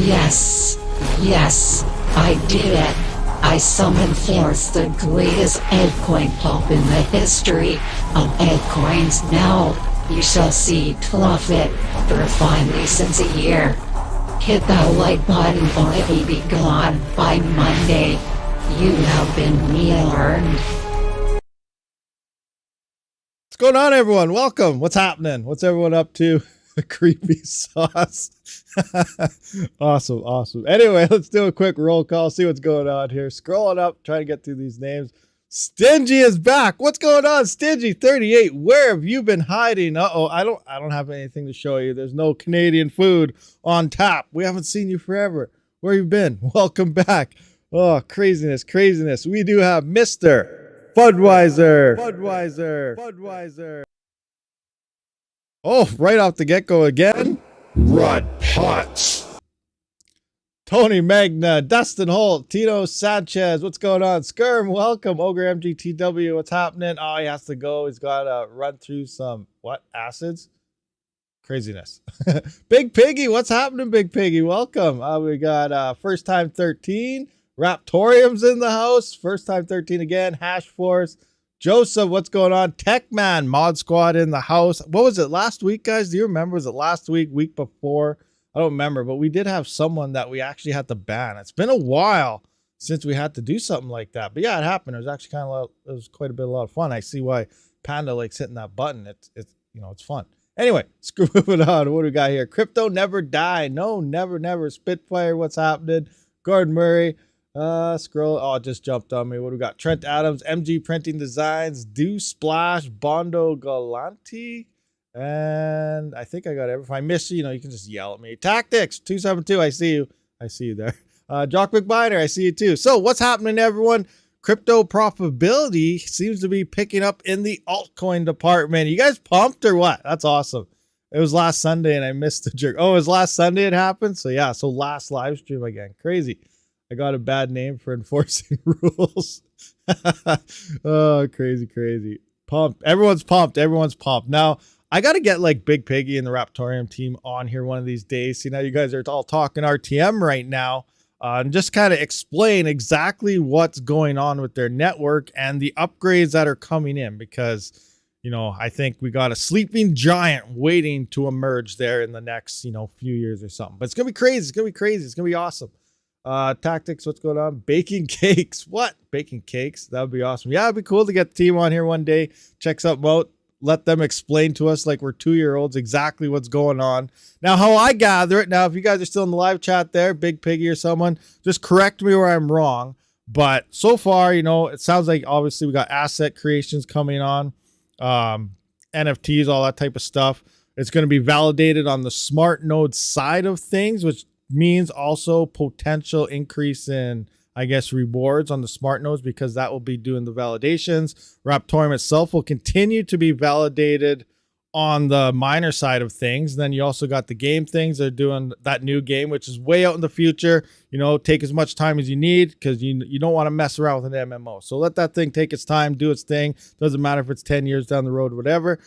Yes, I did it. I summoned forth the greatest egg coin pop in the history of egg coins. Now you shall see profit for finally since a year. Hit that like button or it will be gone by Monday. You have been MINERS. What's going on, everyone? Welcome. What's happening? What's everyone up to? Creepy sauce. Awesome. Anyway, let's do a quick roll call, see what's going on here. Scrolling up, trying to get through these names. Stingy is back. What's going on, Stingy 38? Where have you been hiding? I don't have anything to show you. There's no Canadian food on tap. We haven't seen you forever. Where you been? Welcome back. Oh, craziness. We do have Mr. Budweiser. Oh, right off the get-go again. Rod Potts. Tony Magna, Dustin Holt, Tito Sanchez. What's going on? Skirm, welcome. Ogre MGTW, what's happening? Oh, he has to go. He's got to run through some, acids? Craziness. Big Piggy, what's happening, Big Piggy? Welcome. We got First Time 13. Raptorium's in the house. First Time 13 again. Hash Force. Joseph, what's going on? Techman, Mod Squad in the house. What was it, last week, guys? Do you remember? Was it last week, week before? I don't remember, but we did have someone that we actually had to ban. It's been a while since we had to do something like that. But yeah, it happened. It was actually it was quite a lot of fun. I see why Panda likes hitting that button. It's fun. Anyway, screw it on. What do we got here? Crypto never die. No, never. Spitfire, what's happening? Gordon Murray. Scroll. Oh, it just jumped on me. What do we got? Trent Adams, MG Printing Designs, Do Splash, Bondo Galanti, and I think I got everything. If I miss you, you can just yell at me. Tactics 272. I see you there. Jock McBiner, I see you too. So what's happening, everyone? Crypto profitability seems to be picking up in the altcoin department. You guys pumped or what? That's awesome. It was last Sunday and I missed the jerk. Oh, it was last Sunday it happened. So yeah, so last live stream again. Crazy. I got a bad name for enforcing rules. Oh, crazy. Pumped. Everyone's pumped. Now, I got to get like Big Piggy and the Raptorium team on here one of these days. See, now you guys are all talking RTM right now. And just kind of explain exactly what's going on with their network and the upgrades that are coming in. Because, I think we got a sleeping giant waiting to emerge there in the next, few years or something. But it's going to be crazy. It's going to be awesome. Tactics, what's going on? Baking cakes. What? Baking cakes? That would be awesome. Yeah, it'd be cool to get the team on here one day, check something out, let them explain to us like we're 2-year-olds exactly what's going on. Now, how I gather it, now, if you guys are still in the live chat there, Big Piggy or someone, just correct me where I'm wrong. But so far, it sounds like obviously we got asset creations coming on, NFTs, all that type of stuff. It's going to be validated on the smart node side of things, which means also potential increase in, I guess, rewards on the smart nodes because that will be doing the validations. Raptorium itself will continue to be validated on the miner side of things. Then you also got the game things. They're doing that new game, which is way out in the future. Take as much time as you need because you don't want to mess around with an MMO. So let that thing take its time, do its thing. Doesn't matter if it's 10 years down the road, whatever.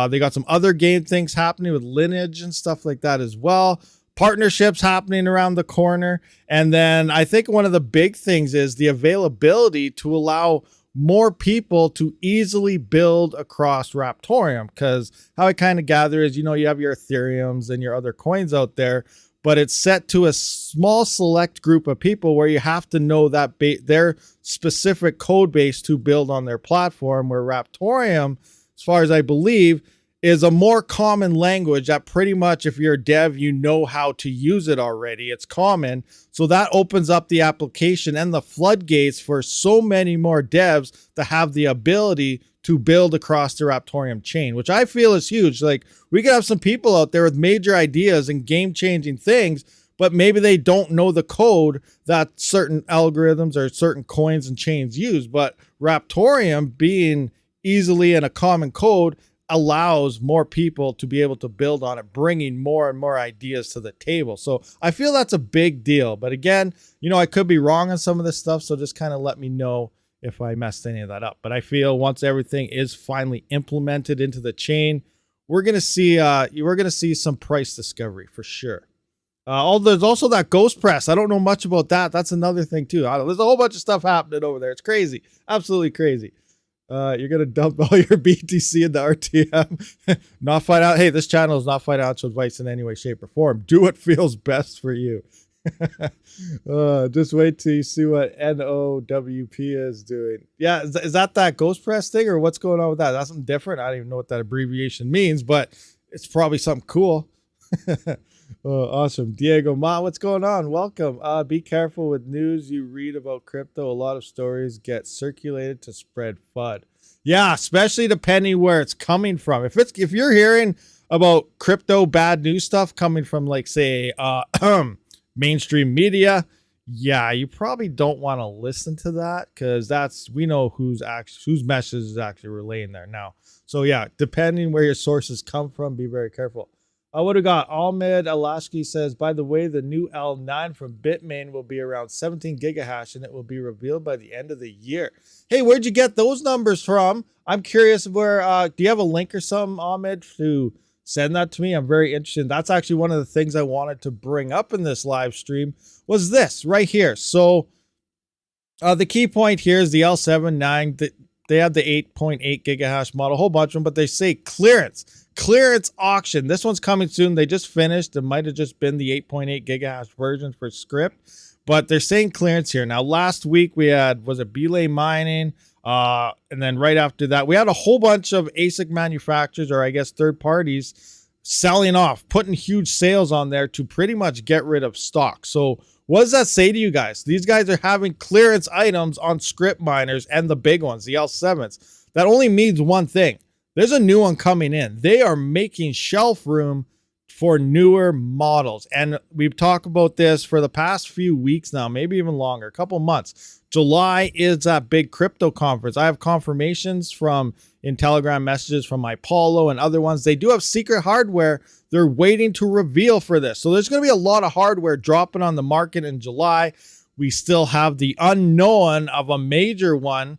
They got some other game things happening with Lineage and stuff like that as well. Partnerships happening around the corner. And then I think one of the big things is the availability to allow more people to easily build across Raptorium. Because how I kind of gather is, you have your Ethereums and your other coins out there, but it's set to a small select group of people where you have to know that their specific code base to build on their platform, where Raptorium, as far as I believe, is a more common language that pretty much if you're a dev, you know how to use it already. It's common. So that opens up the application and the floodgates for so many more devs to have the ability to build across the Raptorium chain, which I feel is huge. Like we could have some people out there with major ideas and game-changing things, but maybe they don't know the code that certain algorithms or certain coins and chains use. But Raptorium being easily in a common code allows more people to be able to build on it, bringing more and more ideas to the table. So I feel that's a big deal. But again, I could be wrong on some of this stuff. So just kind of let me know if I messed any of that up. But I feel once everything is finally implemented into the chain, we're gonna see some price discovery for sure. There's also that ghost press. I don't know much about that. That's another thing too. There's a whole bunch of stuff happening over there. It's crazy, absolutely crazy. You're gonna dump all your BTC into RTM, not find out. Hey, this channel is not financial advice in any way, shape, or form. Do what feels best for you. Just wait till you see what NOWP is doing. Yeah, is that ghost press thing, or what's going on with that? That's something different. I don't even know what that abbreviation means, but it's probably something cool. Awesome. Diego Ma, what's going on? Welcome. Be careful with news you read about crypto. A lot of stories get circulated to spread FUD. Yeah, especially depending where it's coming from. If you're hearing about crypto bad news stuff coming from, like, say, mainstream media, yeah, you probably don't want to listen to that, because we know whose message is actually relaying there now. So yeah, depending where your sources come from, be very careful. What do we got? Ahmed Alashki says, by the way, the new L9 from Bitmain will be around 17 gigahash and it will be revealed by the end of the year. Hey, where'd you get those numbers from? I'm curious where, do you have a link or something, Ahmed, to send that to me? I'm very interested. That's actually one of the things I wanted to bring up in this live stream was this right here. So the key point here is the L7-9. They have the 8.8 gigahash model, a whole bunch of them, but they say clearance auction. This one's coming soon. They just finished. It might have just been the 8.8 gigahash version for script, but they're saying clearance here. Now, last week we had, was it Belay Mining? And then right after that, we had a whole bunch of ASIC manufacturers, or I guess third parties, selling off, putting huge sales on there to pretty much get rid of stock. So what does that say to you guys? These guys are having clearance items on script miners and the big ones, the L7s. That only means one thing. There's a new one coming in. They are making shelf room for newer models. And we've talked about this for the past few weeks now, maybe even longer, a couple months. July is that big crypto conference. I have confirmations in Telegram messages from my Paulo and other ones. They do have secret hardware they're waiting to reveal for this. So there's going to be a lot of hardware dropping on the market in July. We still have the unknown of a major one,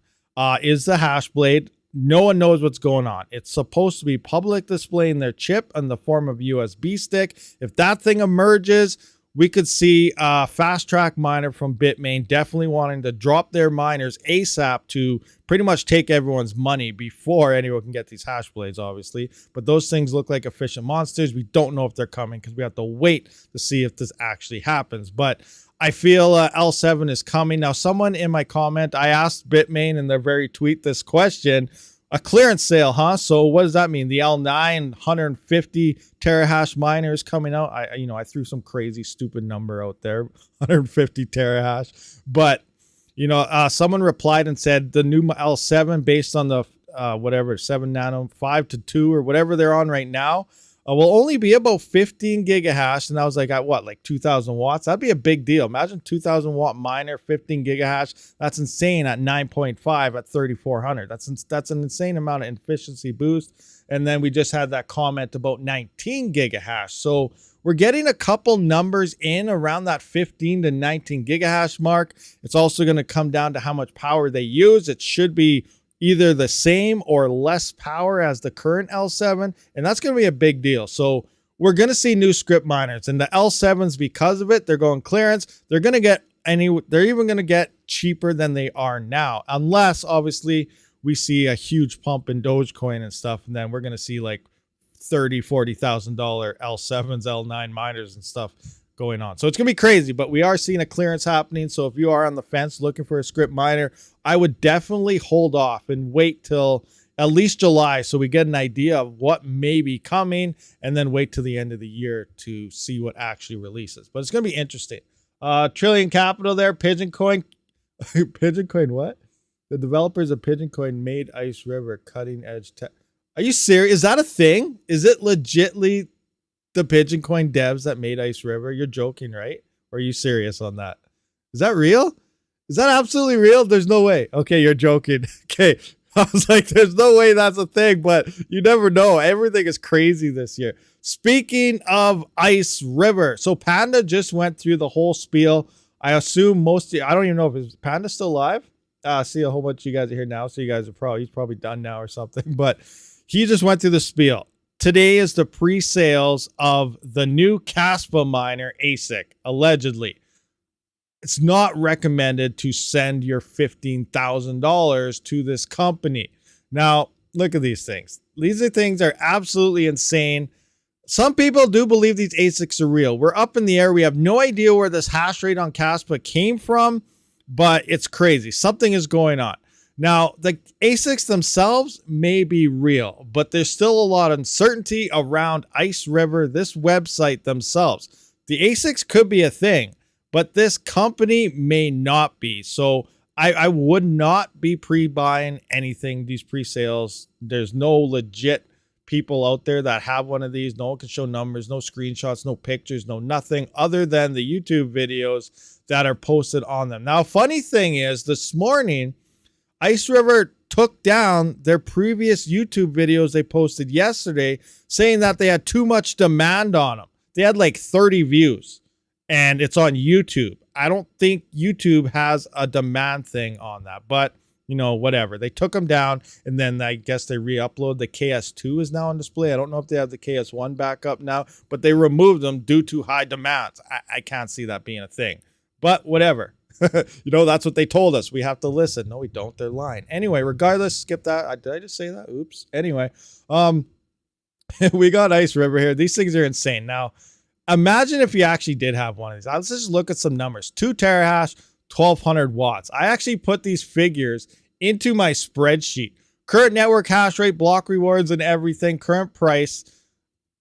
is the Hashblade. No one knows what's going on. It's supposed to be public displaying their chip in the form of USB stick. If that thing emerges, we could see a fast track miner from Bitmain definitely wanting to drop their miners ASAP to pretty much take everyone's money before anyone can get these hash blades, obviously. But those things look like efficient monsters. We don't know if they're coming because we have to wait to see if this actually happens. But I feel L7 is coming. Now, someone in my comment, I asked Bitmain in their very tweet this question, a clearance sale, huh? So what does that mean? The L9 150 terahash miners coming out. I threw some crazy stupid number out there, 150 terahash. But, someone replied and said the new L7 based on the 7 nano 5 to 2 or whatever they're on right now, will only be about 15 gigahash. And I was like, at what, like 2,000 watts? That'd be a big deal. Imagine 2,000 watt miner, 15 gigahash. That's insane at 9.5 at 3,400. That's an insane amount of efficiency boost. And then we just had that comment about 19 gigahash. So we're getting a couple numbers in around that 15 to 19 gigahash mark. It's also going to come down to how much power they use. It should be either the same or less power as the current L7, and that's going to be a big deal. So we're going to see new script miners, and the L7s, because of it, they're going clearance. They're even going to get cheaper than they are now, unless obviously we see a huge pump in Dogecoin and stuff, and then we're going to see like $30,000-$40,000 L7s, L9 miners and stuff going on. So it's going to be crazy, but we are seeing a clearance happening. So if you are on the fence looking for a script miner, I would definitely hold off and wait till at least July so we get an idea of what may be coming, and then wait till the end of the year to see what actually releases. But it's going to be interesting. Trillion Capital there, Pigeon Coin. Pigeon Coin what? The developers of Pigeon Coin made Ice River cutting edge tech. Are you serious? Is that a thing? Is it legitly the Pigeon Coin devs that made Ice River? You're joking, right? Or are you serious on that? Is that real? Is that absolutely real? There's no way. Okay, you're joking. Okay. I was like, there's no way that's a thing, but you never know. Everything is crazy this year. Speaking of Ice River, so Panda just went through the whole spiel. I assume I don't even know if Panda still live. I see a whole bunch of you guys are here now, so you guys he's probably done now or something, but he just went through the spiel. today is the pre-sales of the new Caspa miner ASIC, allegedly. It's not recommended to send your $15,000 to this company. Now, look at these things. These things are absolutely insane. Some people do believe these ASICs are real. We're up in the air. We have no idea where this hash rate on Caspa came from, but it's crazy. Something is going on. Now, the ASICs themselves may be real, but there's still a lot of uncertainty around Ice River, this website themselves. The ASICs could be a thing, but this company may not be. So I would not be pre-buying anything, these pre-sales. There's no legit people out there that have one of these. No one can show numbers, no screenshots, no pictures, no nothing other than the YouTube videos that are posted on them. Now, funny thing is, this morning, Ice River took down their previous YouTube videos they posted yesterday, saying that they had too much demand on them. They had like 30 views, and it's on YouTube. I don't think YouTube has a demand thing on that, but you know, whatever. They took them down, and then I guess they re-upload. The KS2 is now on display. I don't know if they have the KS1 back up now, but they removed them due to high demands. I can't see that being a thing, but whatever. You know, that's what they told us. We have to listen. No, we don't. They're lying. Anyway, regardless, skip that. Did I just say that? Oops. Anyway, we got Ice River here. These things are insane. Now, imagine if you actually did have one of these. Let's just look at some numbers. 2 terahash, 1200 watts. I actually put these figures into my spreadsheet. Current network hash rate, block rewards, and everything. Current price,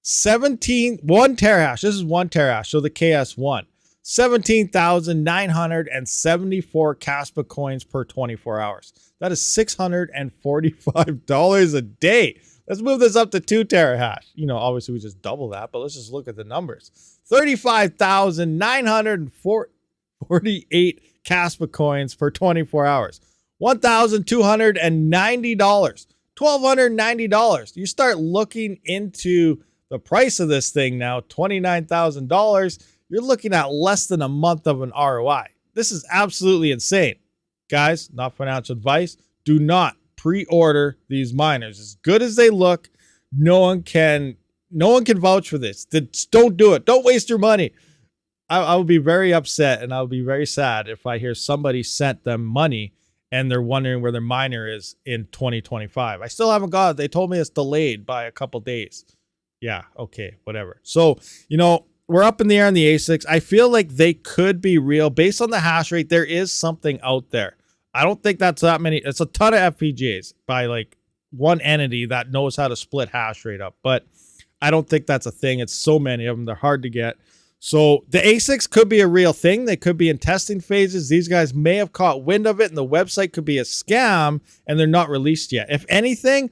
1 terahash. This is 1 terahash, so the KS1. 17,974 Caspa coins per 24 hours. That is $645 a day. Let's move this up to 2 terahash. You know, obviously we just double that, but let's just look at the numbers. 35,948 Caspa coins per 24 hours. $1,290. $1,290. You start looking into the price of this thing now, $29,000. You're looking at less than a month of an ROI. This is absolutely insane. Guys, not financial advice. Do not pre-order these miners. As good as they look, no one can vouch for this. Don't do it. Don't waste your money. I will be very upset, and I'll be very sad if I hear somebody sent them money and they're wondering where their miner is in 2025. I still haven't got it. They told me it's delayed by a couple days. Yeah, okay, whatever. So, you know, we're up in the air on the ASICs. I feel like they could be real. Based on the hash rate, there is something out there. I don't think that's that many. It's a ton of FPGAs by like one entity that knows how to split hash rate up. But I don't think that's a thing. It's so many of them. They're hard to get. So the ASICs could be a real thing. They could be in testing phases. These guys may have caught wind of it, and the website could be a scam, and they're not released yet. If anything,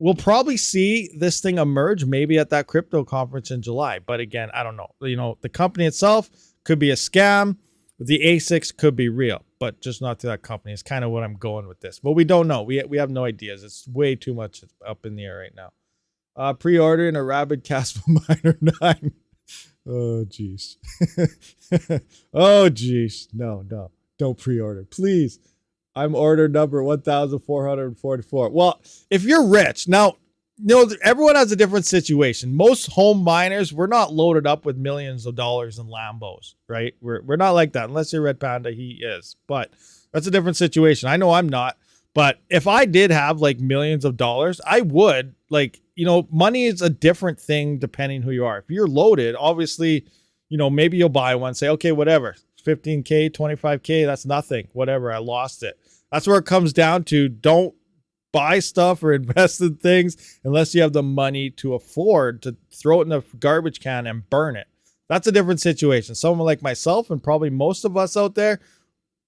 we'll probably see this thing emerge maybe at that crypto conference in July. But again, I don't know. You know, the company itself could be a scam. The ASICs could be real, but just not to that company. It's kind of what I'm going with this. But we don't know. We have no ideas. It's way too much up in the air right now. Pre-ordering a Rabid Caspa Miner 9. Oh, jeez. Oh, jeez. No. Don't pre-order. Please. I'm order number 1,444. Well, if you're rich, now, you know, everyone has a different situation. Most home miners, we're not loaded up with millions of dollars in Lambos, right? We're not like that. Unless you're Red Panda, he is. But that's a different situation. I know I'm not. But if I did have like millions of dollars, I would, like, you know, money is a different thing depending who you are. If you're loaded, obviously, you know, maybe you'll buy one, say, okay, whatever, 15K, 25K, that's nothing, whatever, I lost it. That's where it comes down to. Don't buy stuff or invest in things unless you have the money to afford to throw it in a garbage can and burn it. That's a different situation. Someone like myself and probably most of us out there,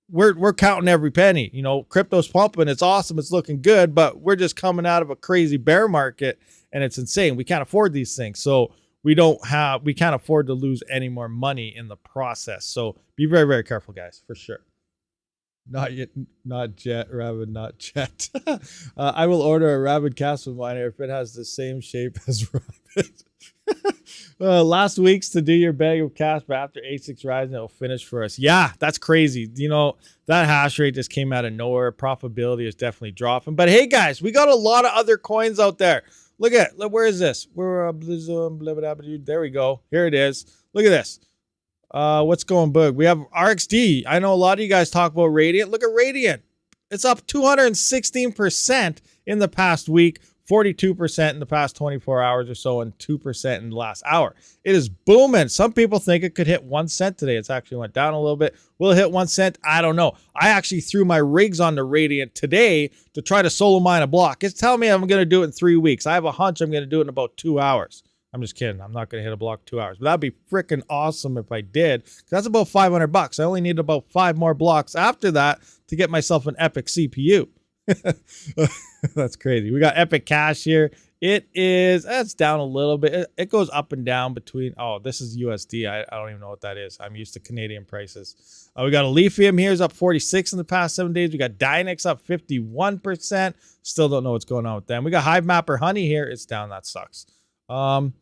we're counting every penny. You know, crypto's pumping. It's awesome. It's looking good, but we're just coming out of a crazy bear market and it's insane. We can't afford these things. So we can't afford to lose any more money in the process. So be very, very careful, guys, for sure. Not yet, not Jet, Rabid, not Jet. I will order a Rabid Caspa miner if it has the same shape as Rabid. Last week's to do your bag of cash, but after ASICs rising, it'll finish for us. Yeah, that's crazy. You know, that hash rate just came out of nowhere. Profitability is definitely dropping. But hey, guys, we got a lot of other coins out there. Look at, look, where is this? Where there we go. Here it is. Look at this. What's going bug? We have RXD. I know a lot of you guys talk about Radiant. Look at Radiant. It's up 216% in the past week, 42% in the past 24 hours or so, and 2% in the last hour. It is booming. Some people think it could hit 1 cent today. It's actually went down a little bit. Will it hit 1 cent? I don't know. I actually threw my rigs on the Radiant today to try to solo mine a block. It's telling me I'm going to do it in 3 weeks. I have a hunch I'm going to do it in about 2 hours. I'm just kidding. I'm not going to hit a block 2 hours, but that'd be freaking awesome if I did. That's about $500. I only need about 5 more blocks after that to get myself an epic CPU. That's crazy. We got epic cash here. It's down a little bit. It goes up and down between, oh, this is USD. I don't even know what that is. I'm used to Canadian prices. We got a lithium here is up 46 in the past 7 days. We got Dynex up 51%. Still don't know what's going on with them. We got Hive Mapper Honey here. It's down. That sucks. We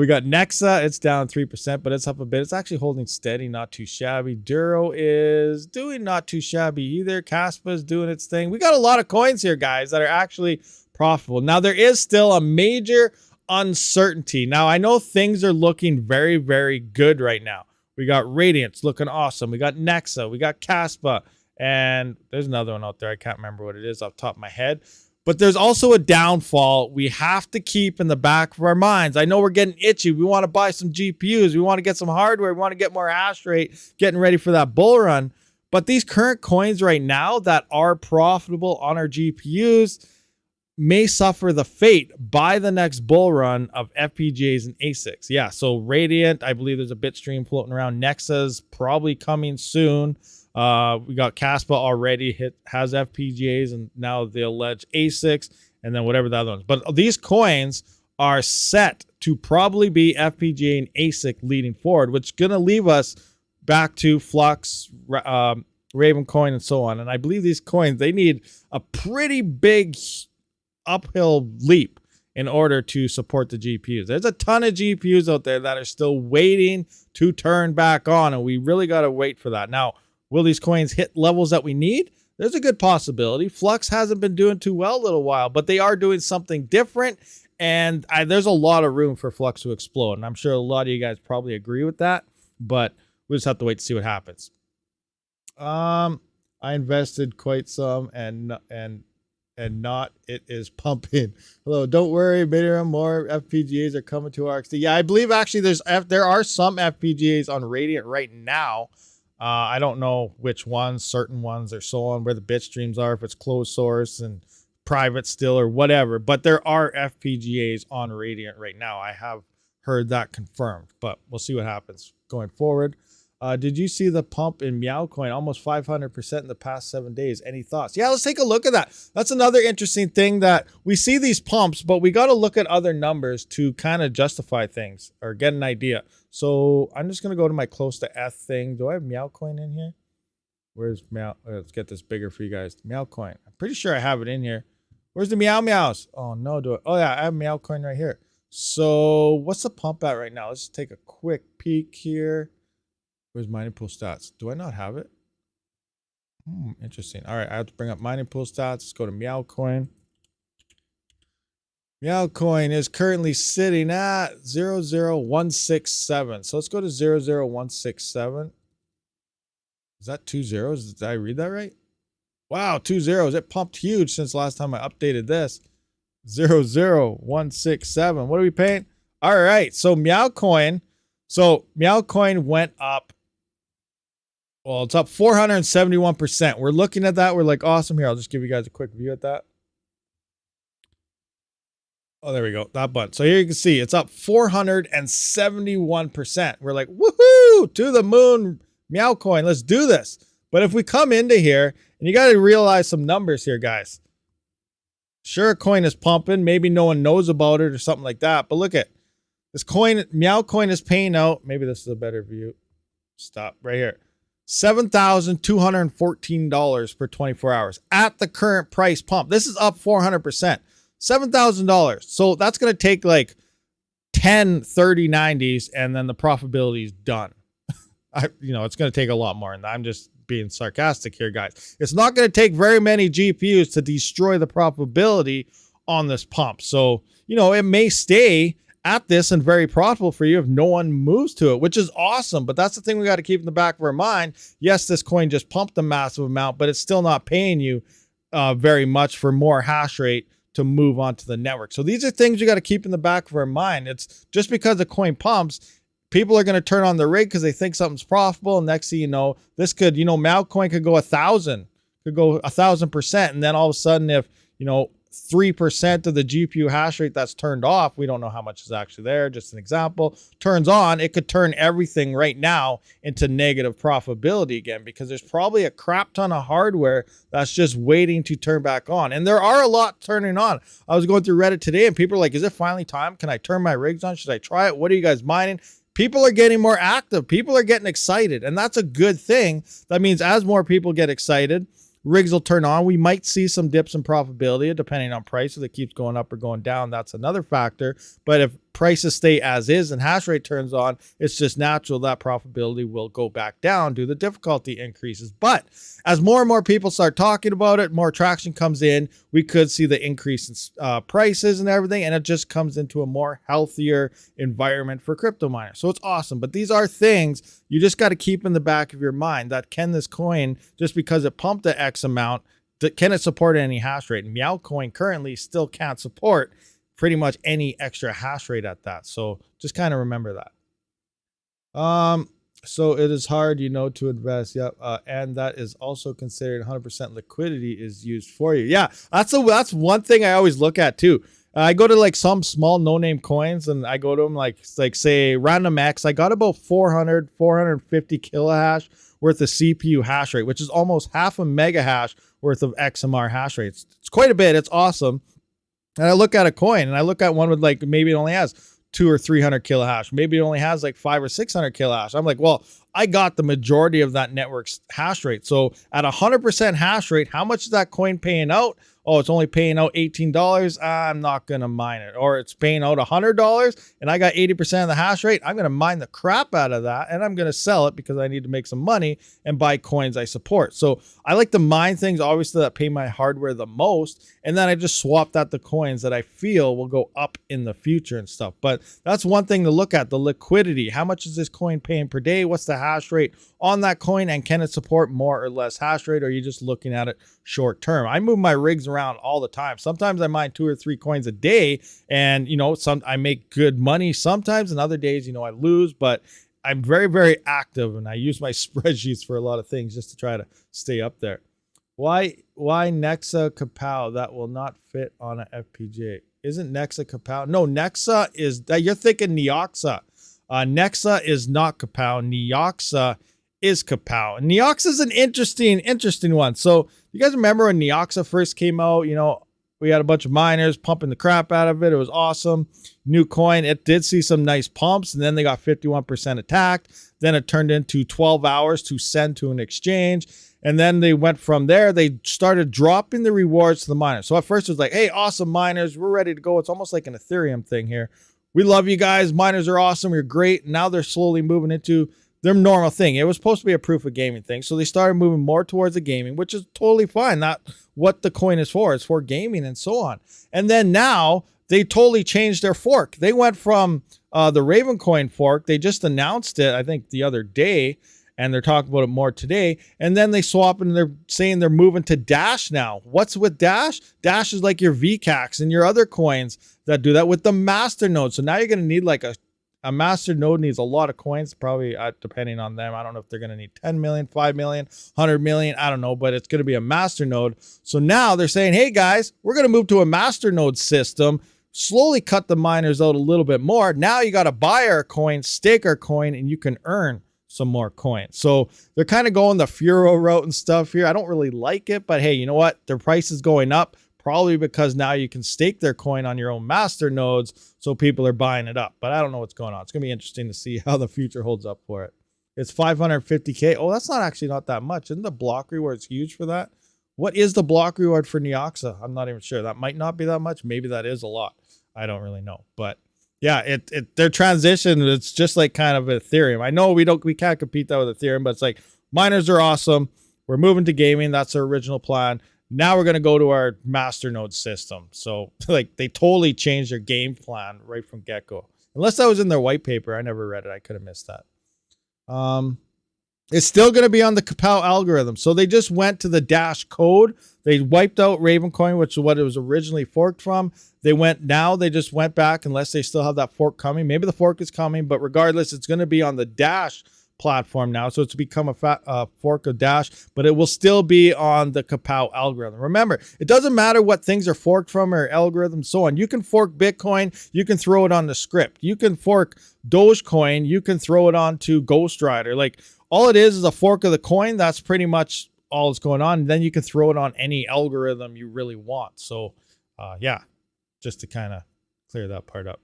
got Nexa. It's down 3%, but it's up a bit. It's actually holding steady, not too shabby. Duro is doing not too shabby either. Caspa is doing its thing. We got a lot of coins here, guys, that are actually profitable. Now, there is still a major uncertainty. Now, I know things are looking very, very good right now. We got Radiance looking awesome. We got Nexa. We got Caspa. And there's another one out there. I can't remember what it is off the top of my head. But there's also a downfall we have to keep in the back of our minds. I know we're getting itchy. We want to buy some GPUs. We want to get some hardware. We want to get more hash rate, getting ready for that bull run. But these current coins right now that are profitable on our GPUs may suffer the fate by the next bull run of FPGAs and ASICs. Yeah, so Radiant, I believe there's a Bitstream floating around. Nexa's probably coming soon. We got Caspa already has FPGAs, and now the alleged ASICs, and then whatever the other ones. But these coins are set to probably be FPGA and ASIC leading forward, which is going to leave us back to Flux, Raven Coin, and so on. And I believe these coins, they need a pretty big uphill leap in order to support the GPUs. There's a ton of GPUs out there that are still waiting to turn back on, and we really got to wait for that. Now, will these coins hit levels that we need? There's a good possibility. Flux hasn't been doing too well a little while, but they are doing something different, and there's a lot of room for Flux to explode, and I'm sure a lot of you guys probably agree with that, but we just have to wait to see what happens. I invested quite some, and not it is pumping. Hello, don't worry, more FPGAs are coming to RXD. Yeah, I believe actually there are some FPGAs on Radiant right now. I don't know which ones, certain ones or so on, where the bit streams are, if it's closed source and private still or whatever. But there are FPGAs on Radiant right now. I have heard that confirmed, but we'll see what happens going forward. Did you see the pump in Meow Coin? Almost 500% in the past 7 days. Any thoughts? Yeah, let's take a look at that. That's another interesting thing, that we see these pumps, but we got to look at other numbers to kind of justify things or get an idea. So I'm just going to go to my close to F thing. Do I have Meow Coin in here? Where's Meow? Let's get this bigger for you guys. Meow Coin. I'm pretty sure I have it in here. Where's the Meow Meows? Oh, no. Oh, yeah, I have Meow Coin right here. So what's the pump at right now? Let's just take a quick peek here. Where's mining pool stats? Do I not have it? Interesting. All right, I have to bring up mining pool stats. Let's go to Meow Coin. Meow Coin is currently sitting at 00167. So let's go to 00167. Is that 2 zeros? Did I read that right? Wow, 2 zeros. It pumped huge since last time I updated this. 00167. What are we paying? All right, so Meow Coin. So Meow Coin went up. Well, it's up 471%. We're looking at that. We're like, awesome. Here, I'll just give you guys a quick view at that. Oh, there we go. That button. So here you can see it's up 471%. We're like, woohoo, to the moon, Meow Coin. Let's do this. But if we come into here, and you got to realize some numbers here, guys. Sure, a coin is pumping. Maybe no one knows about it or something like that. But look at this coin. Meow Coin is paying out. Maybe this is a better view. Stop right here. $7,214 per 24 hours at the current price pump. This is up 400%. $7,000. So that's going to take like 10, 30, 90s, and then the profitability is done. It's going to take a lot more. And I'm just being sarcastic here, guys. It's not going to take very many GPUs to destroy the profitability on this pump. So, you know, it may stay at this and very profitable for you if no one moves to it, which is awesome. But that's the thing we got to keep in the back of our mind. Yes, this coin just pumped a massive amount, but it's still not paying you very much for more hash rate to move onto the network. So these are things you got to keep in the back of our mind. It's just because the coin pumps, people are going to turn on the rig because they think something's profitable. And next thing you know, this could, you know, Malcoin could go 1,000, could go 1,000%. And then all of a sudden, if, you know, 3% of the GPU hash rate that's turned off, we don't know how much is actually there, just an example, turns on, it could turn everything right now into negative profitability again, because there's probably a crap ton of hardware that's just waiting to turn back on. And there are a lot turning on. I was going through Reddit today and people are like, is it finally time? Can I turn my rigs on? Should I try it? What are you guys mining? People are getting more active. People are getting excited. And that's a good thing. That means as more people get excited, rigs will turn on. We might see some dips in profitability depending on price. If it keeps going up or going down, that's another factor. But if prices stay as is and hash rate turns on, it's just natural that profitability will go back down due to the difficulty increases. But as more and more people start talking about it, more traction comes in, we could see the increase in prices and everything, and it just comes into a more healthier environment for crypto miners. So it's awesome. But these are things you just got to keep in the back of your mind, that can this coin, just because it pumped the X amount, can it support any hash rate? And Meowcoin currently still can't support pretty much any extra hash rate at that. So just kind of remember that. So it is hard, you know, to invest. Yep. And that is also considered 100% liquidity is used for you. Yeah, that's one thing I always look at too. I go to like some small no-name coins and I go to them like say Random X. I got about 450 kilohash worth of CPU hash rate, which is almost half a mega hash worth of XMR hash rates. It's quite a bit. It's awesome. And I look at a coin and I look at one with like, maybe it only has 200 or 300 kilohash. Maybe it only has like 500 or 600 kilohash. I'm like, well, I got the majority of that network's hash rate. So at 100% hash rate, how much is that coin paying out? Oh, it's only paying out $18. I'm not going to mine it. Or it's paying out $100 and I got 80% of the hash rate. I'm going to mine the crap out of that and I'm going to sell it because I need to make some money and buy coins I support. So I like to mine things, obviously, that pay my hardware the most. And then I just swap that to coins that I feel will go up in the future and stuff. But that's one thing to look at, the liquidity. How much is this coin paying per day? What's the hash rate on that coin? And can it support more or less hash rate? Or are you just looking at it short term? I move my rigs around all the time. Sometimes I mine 2 or 3 coins a day and, you know, I make good money sometimes, and other days, you know, I lose, but I'm very, very active and I use my spreadsheets for a lot of things just to try to stay up there. Why Nexa Kapow? That will not fit on an FPGA. Isn't Nexa Kapow? No, Nexa is that you're thinking Neoxa. Nexa is not Kapow. Neoxa is Kapow. And Neoxa is an interesting one. So you guys remember when Neoxa first came out? You know, we had a bunch of miners pumping the crap out of it. It was awesome. New coin. It did see some nice pumps, and then they got 51% attacked. Then it turned into 12 hours to send to an exchange. And then they went from there. They started dropping the rewards to the miners. So at first it was like, hey, awesome miners, we're ready to go. It's almost like an Ethereum thing here. We love you guys. Miners are awesome. You're great. Now they're slowly moving into their normal thing. It was supposed to be a proof of gaming thing. So they started moving more towards the gaming, which is totally fine. Not what the coin is for. It's for gaming and so on. And then now they totally changed their fork. They went from the Raven coin fork. They just announced it, I think, the other day. And they're talking about it more today. And then they swap and they're saying they're moving to Dash now. What's with Dash? Dash is like your VCAX and your other coins that do that with the master node. So now you're going to need like a master node needs a lot of coins, probably depending on them. I don't know if they're going to need 10 million, 5 million, 100 million. I don't know, but it's going to be a master node. So now they're saying, hey guys, we're going to move to a master node system, slowly cut the miners out a little bit more. Now you got to buy our coin, stake our coin, and you can earn some more coins. So they're kind of going the Furo route and stuff here. I don't really like it, but hey, you know what? Their price is going up probably because now you can stake their coin on your own master nodes. So people are buying it up, but I don't know what's going on. It's going to be interesting to see how the future holds up for it. It's 550K. Oh, that's not that much. Isn't the block reward huge for that? What is the block reward for Neoxa? I'm not even sure. That might not be that much. Maybe that is a lot. I don't really know, but yeah, their transition, it's just like kind of Ethereum. I know we can't compete that with Ethereum, but it's like miners are awesome. We're moving to gaming. That's their original plan. Now we're going to go to our masternode system. So like they totally changed their game plan right from get-go. Unless that was in their white paper. I never read it. I could have missed that. It's still going to be on the Kapow algorithm. So they just went to the dash code. They wiped out Ravencoin, which is what it was originally forked from. They just went back, unless they still have that fork coming. Maybe the fork is coming, but regardless, it's going to be on the Dash platform now. So it's become a fork of Dash, but it will still be on the Kapow algorithm. Remember, it doesn't matter what things are forked from or algorithms, so on. You can fork Bitcoin, you can throw it on the script. You can fork Dogecoin, you can throw it onto Ghost Rider. Like, all it is a fork of the coin. That's pretty much all that's going on. And then you can throw it on any algorithm you really want. So, yeah, just to kind of clear that part up.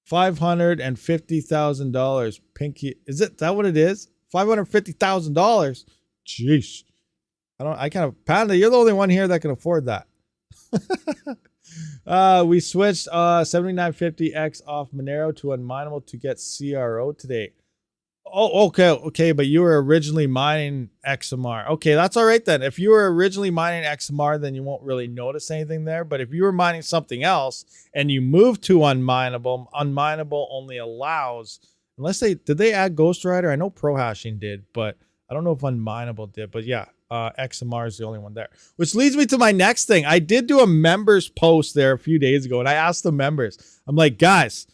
$550,000. Pinky, is it that what it is? $550,000. Jeez. Panda, you're the only one here that can afford that. We switched 7950X off Monero to unmineable to get CRO today. Oh, okay, but you were originally mining XMR. Okay, that's all right then. If you were originally mining XMR, then you won't really notice anything there. But if you were mining something else and you move to unmineable only allows, did they add Ghost Rider? I know Pro Hashing did, but I don't know if unmineable did. But yeah, XMR is the only one there. Which leads me to my next thing. I did do a members post there a few days ago, and I asked the members, I'm like, guys,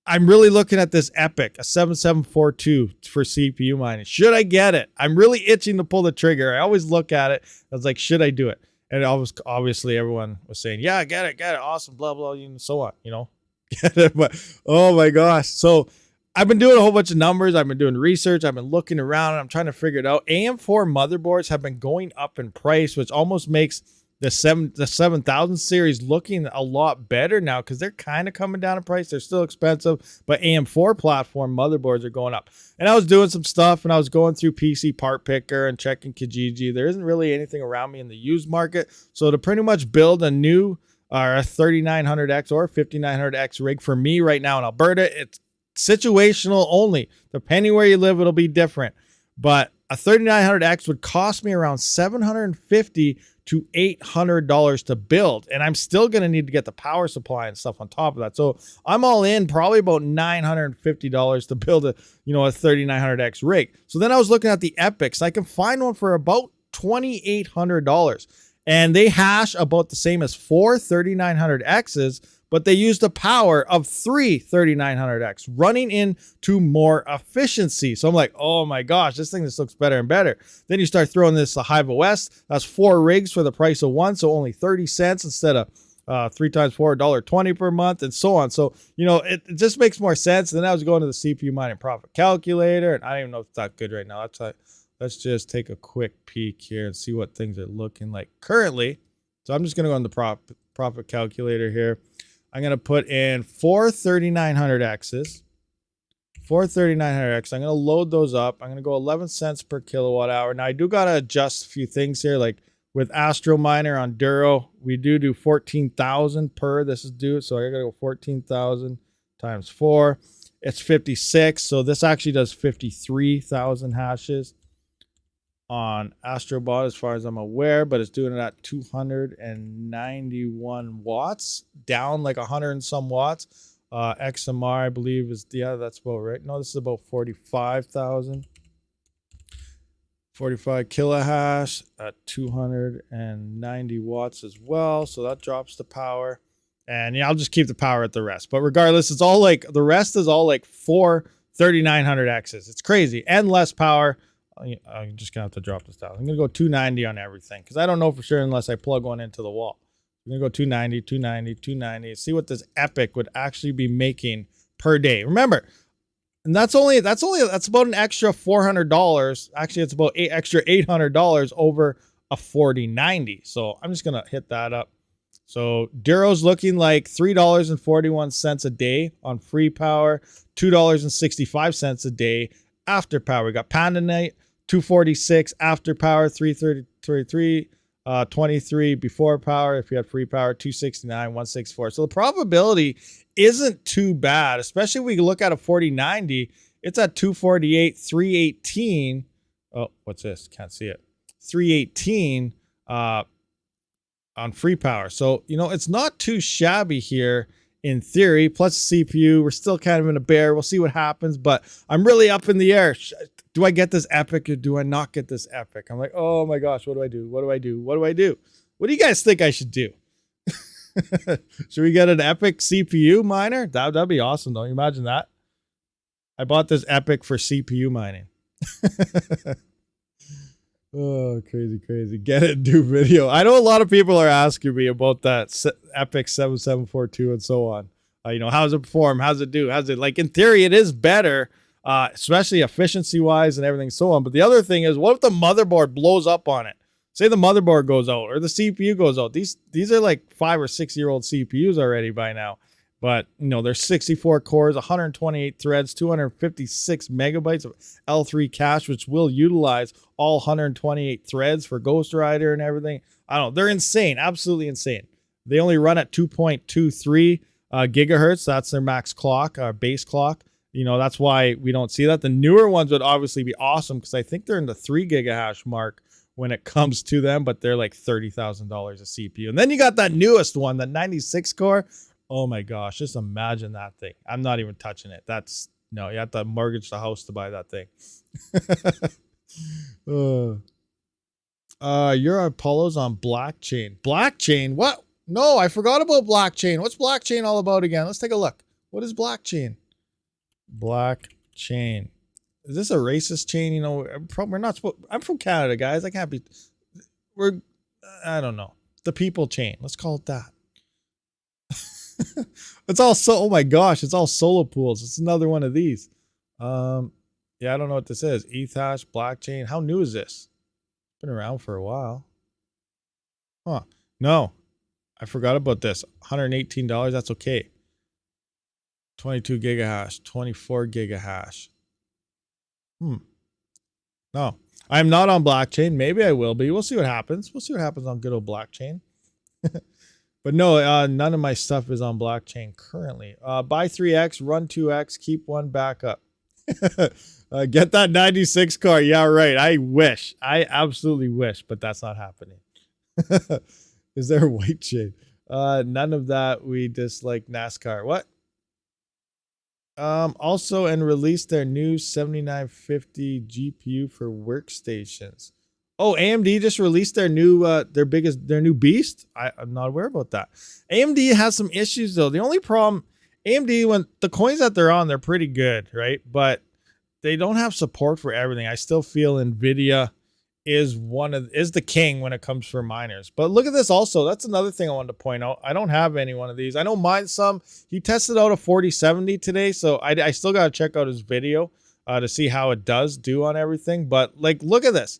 I'm really looking at this Epic, a 7742 for CPU mining. Should I get it? I'm really itching to pull the trigger. I always look at it. I was like, should I do it? And obviously everyone was saying, yeah, get it. Awesome, blah, blah, and so on, Get it. But, oh my gosh. So I've been doing a whole bunch of numbers. I've been doing research. I've been looking around, and I'm trying to figure it out. AM4 motherboards have been going up in price, which almost makes the 7000 series looking a lot better now, because they're kind of coming down in price. They're still expensive, but AM4 platform motherboards are going up. And I was doing some stuff, and I was going through PC Part Picker and checking Kijiji. There isn't really anything around me in the used market. So to pretty much build a new a 3900X or 5900X rig for me right now in Alberta, it's situational only. Depending where you live, it'll be different. But a 3900X would cost me around $750 to $800 to build, and I'm still going to need to get the power supply and stuff on top of that. So I'm all in probably about $950 to build a 3900X rig. So then I was looking at the Epics. I can find one for about $2,800, and they hash about the same as 4 3900Xs, but they use the power of 3 3900X, running into more efficiency. So I'm like, oh my gosh, this thing just looks better and better. Then you start throwing this Hive OS. That's 4 rigs for the price of 1, so only 30 cents instead of 3 times 4, $1.20 per month, and so on. So, it just makes more sense. And then I was going to the CPU mining profit calculator, and I don't even know if it's that good right now. Let's just take a quick peek here and see what things are looking like currently. So I'm just going to go on the profit calculator here. I'm going to put in 4 3900Xs. 4 3900X. I'm going to load those up. I'm going to go 11 cents per kilowatt hour. Now, I do got to adjust a few things here. Like with AstroMiner on Duro, we do 14,000 per. This is due. So I got to go 14,000 times 4. It's 56. So this actually does 53,000 hashes on Astrobot as far as I'm aware, but it's doing it at 291 watts, down like 100 and some watts. XMR, I believe, that's about right. No, this is about 45,000. 45 kilohash at 290 watts as well. So that drops the power. And yeah, I'll just keep the power at the rest. But regardless, it's all like, the rest is all like 4 3900Xs. It's crazy. And less power. I'm just going to have to drop this down. I'm going to go 290 on everything, because I don't know for sure unless I plug one into the wall. I'm going to go 290, 290, 290. See what this Epic would actually be making per day. Remember, and that's about an extra $400. Actually, it's about extra $800 over a 4090. So I'm just going to hit that up. So Duro's looking like $3.41 a day on free power, $2.65 a day after power. We got Panda Night, $2.46 after power, $3.33, 23 before power. If you had free power, $2.69, $1.64. So the probability isn't too bad, especially if we look at a 4090. It's at $2.48, $3.18. Oh, what's this? Can't see it. $3.18 on free power. So, you know, it's not too shabby here in theory. Plus CPU, we're still kind of in a bear. We'll see what happens, but I'm really up in the air. Do I get this epic or do I not get this epic? I'm like, oh my gosh, what do I do? What do I do? What do I do? What do you guys think I should do? Should we get an epic CPU miner? That'd be awesome. Don't you imagine that? I bought this epic for CPU mining. Oh, crazy. Get it, do video. I know a lot of people are asking me about that epic 7742 and so on. You know, how's it perform? How's it do? How's it, like, in theory, it is better, especially efficiency wise and everything so on. But the other thing is, what if the motherboard blows up on it? Say the motherboard goes out or the CPU goes out. These are like 5 or 6 year old CPUs already by now. But, you know, there's 64 cores, 128 threads, 256 megabytes of L3 cache, which will utilize all 128 threads for Ghost Rider and everything. I don't know. They're insane. Absolutely insane. They only run at 2.23 gigahertz. That's their max clock, base clock. You know, that's why we don't see that. The newer ones would obviously be awesome because I think they're in the 3 gigahash mark when it comes to them, but they're like $30,000 a CPU. And then you got that newest one, that 96 core. Oh my gosh, just imagine that thing. I'm not even touching it. That's, no, you have to mortgage the house to buy that thing. Your Apollo's on blockchain. Blockchain? What? No, I forgot about blockchain. What's blockchain all about again? Let's take a look. What is blockchain? Blockchain. Is this a racist chain? You know, we're not supposed, I'm from Canada, guys. I can't be, I don't know. The people chain. Let's call it that. It's all so, oh my gosh, it's all solo pools. It's another one of these. Yeah, I don't know what this is. Ethash, blockchain. How new is this? Been around for a while. Huh. No, I forgot about this. $118. That's okay. 22 gigahash, 24 gigahash. No, I'm not on blockchain. Maybe I will be. We'll see what happens. We'll see what happens on good old blockchain. But no, none of my stuff is on blockchain currently. Buy 3X, run 2X, keep one backup. Get that 96 car. Yeah, right. I wish. I absolutely wish, but that's not happening. Is there a white chain? None of that. We dislike NASCAR. What? Also, and released their new 7950 GPU for workstations. Oh, AMD just released their new, their new beast. I'm not aware about that. AMD has some issues though. The only problem, AMD, when the coins that they're on, they're pretty good, right? But they don't have support for everything. I still feel NVIDIA is the king when it comes for miners. But look at this also. That's another thing I wanted to point out. I don't have any one of these. I know mine some. He tested out a 4070 today, so I still got to check out his video to see how it does do on everything. But like, look at this.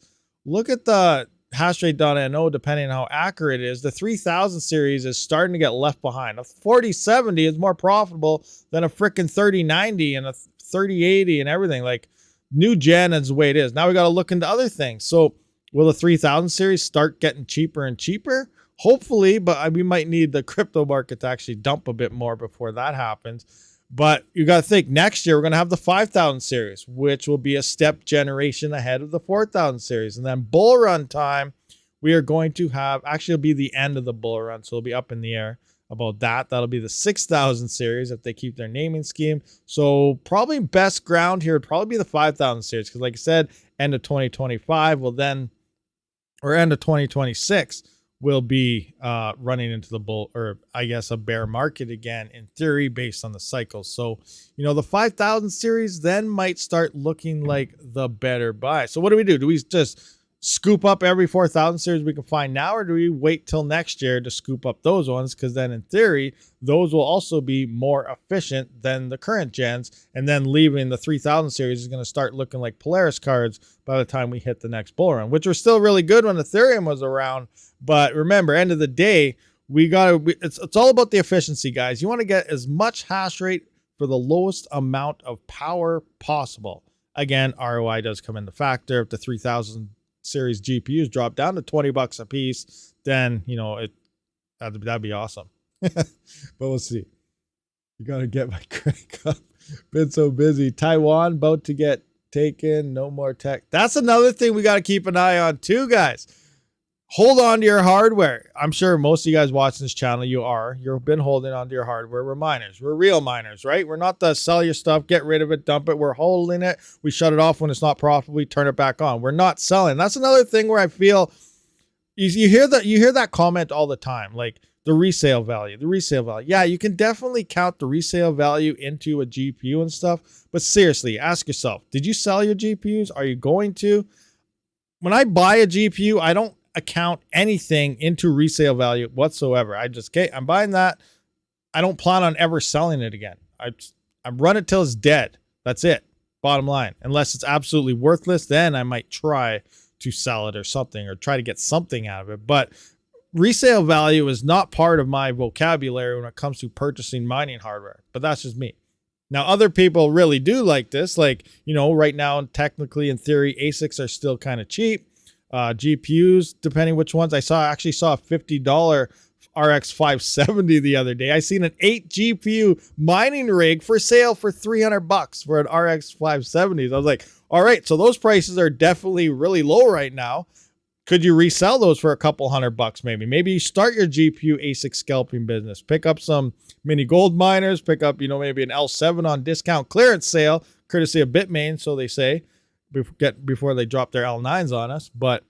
Look at the hashrate.no, depending on how accurate it is. The 3000 series is starting to get left behind. A 4070 is more profitable than a freaking 3090 and a 3080 and everything. Like, new gen is the way it is. Now we got to look into other things. So will the 3000 series start getting cheaper and cheaper? Hopefully, but we might need the crypto market to actually dump a bit more before that happens. But you got to think, next year we're going to have the 5000 series, which will be a step generation ahead of the 4000 series. And then bull run time, we are going to have, actually it'll be the end of the bull run, so it'll be up in the air about that. That'll be the 6000 series if they keep their naming scheme. So probably best ground here would probably be the 5000 series, because like I said, end of 2025 will then, or end of 2026 will be running into the bull, or I guess a bear market again, in theory, based on the cycles. So, you know, the 5000 series then might start looking like the better buy. So what do? Do we just scoop up every 4000 series we can find now, or do we wait till next year to scoop up those ones? Because then in theory, those will also be more efficient than the current gens, and then leaving the 3000 series is going to start looking like Polaris cards by the time we hit the next bull run, which were still really good when Ethereum was around. But remember, end of the day, it's all about the efficiency, guys. You want to get as much hash rate for the lowest amount of power possible. Again, ROI does come into factor. If the 3000 series GPUs drop down to $20 a piece, then, you know, that'd be awesome. But we'll see. You got to get my crank up. Been so busy. Taiwan about to get taken. No more tech. That's another thing we got to keep an eye on too, guys. hold on to your hardware. I'm sure most of you guys watching this channel, you've been holding on to your hardware. We're miners. We're real miners, right? We're not the sell your stuff, get rid of it, dump it. We're holding it. We shut it off when it's not profitable. We turn it back on. We're not selling. That's another thing where I feel you hear that comment all the time, like the resale value. Yeah, you can definitely count the resale value into a GPU and stuff. But seriously, ask yourself, did you sell your GPUs? Are you going to? When I buy a GPU, I don't account anything into resale value whatsoever. I'm buying that. I don't plan on ever selling it again. I run it till it's dead. That's it. Bottom line. Unless it's absolutely worthless, then I might try to sell it or something, or try to get something out of it. But resale value is not part of my vocabulary when it comes to purchasing mining hardware. But that's just me. Now, other people really do like this. Like, right now, technically, in theory, ASICs are still kind of cheap. GPUs, depending which ones. I actually saw a $50 RX 570 the other day. I seen an 8 GPU mining rig for sale for $300 for an RX 570. I was like, all right, so those prices are definitely really low right now. Could you resell those for a couple $100 maybe? Maybe you start your GPU ASIC scalping business. Pick up some mini gold miners. Pick up, maybe an L7 on discount clearance sale, courtesy of Bitmain, so they say, before they drop their L9s on us. But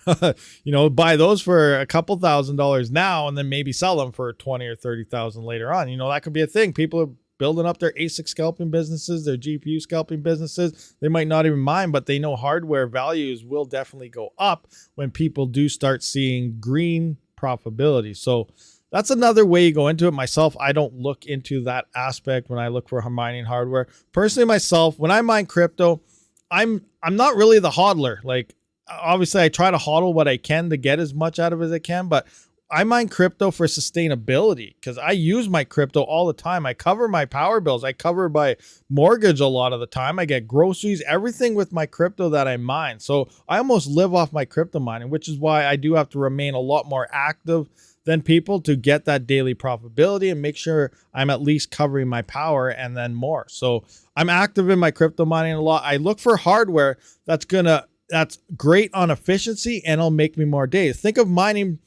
buy those for a couple $1,000s now, and then maybe sell them for 20 or 30,000 later on. That could be a thing. People are building up their ASIC scalping businesses, their GPU scalping businesses. They might not even mine, but they know hardware values will definitely go up when people do start seeing green profitability. So that's another way you go into it. Myself, I don't look into that aspect when I look for mining hardware. Personally, myself, when I mine crypto, I'm not really the hodler. Like, obviously, I try to hodl what I can to get as much out of it as I can, but I mine crypto for sustainability because I use my crypto all the time. I cover my power bills. I cover my mortgage a lot of the time. I get groceries, everything with my crypto that I mine. So I almost live off my crypto mining, which is why I do have to remain a lot more active than people to get that daily profitability and make sure I'm at least covering my power and then more. So I'm active in my crypto mining a lot. I look for hardware that's great on efficiency and it'll make me more days. Think of mining.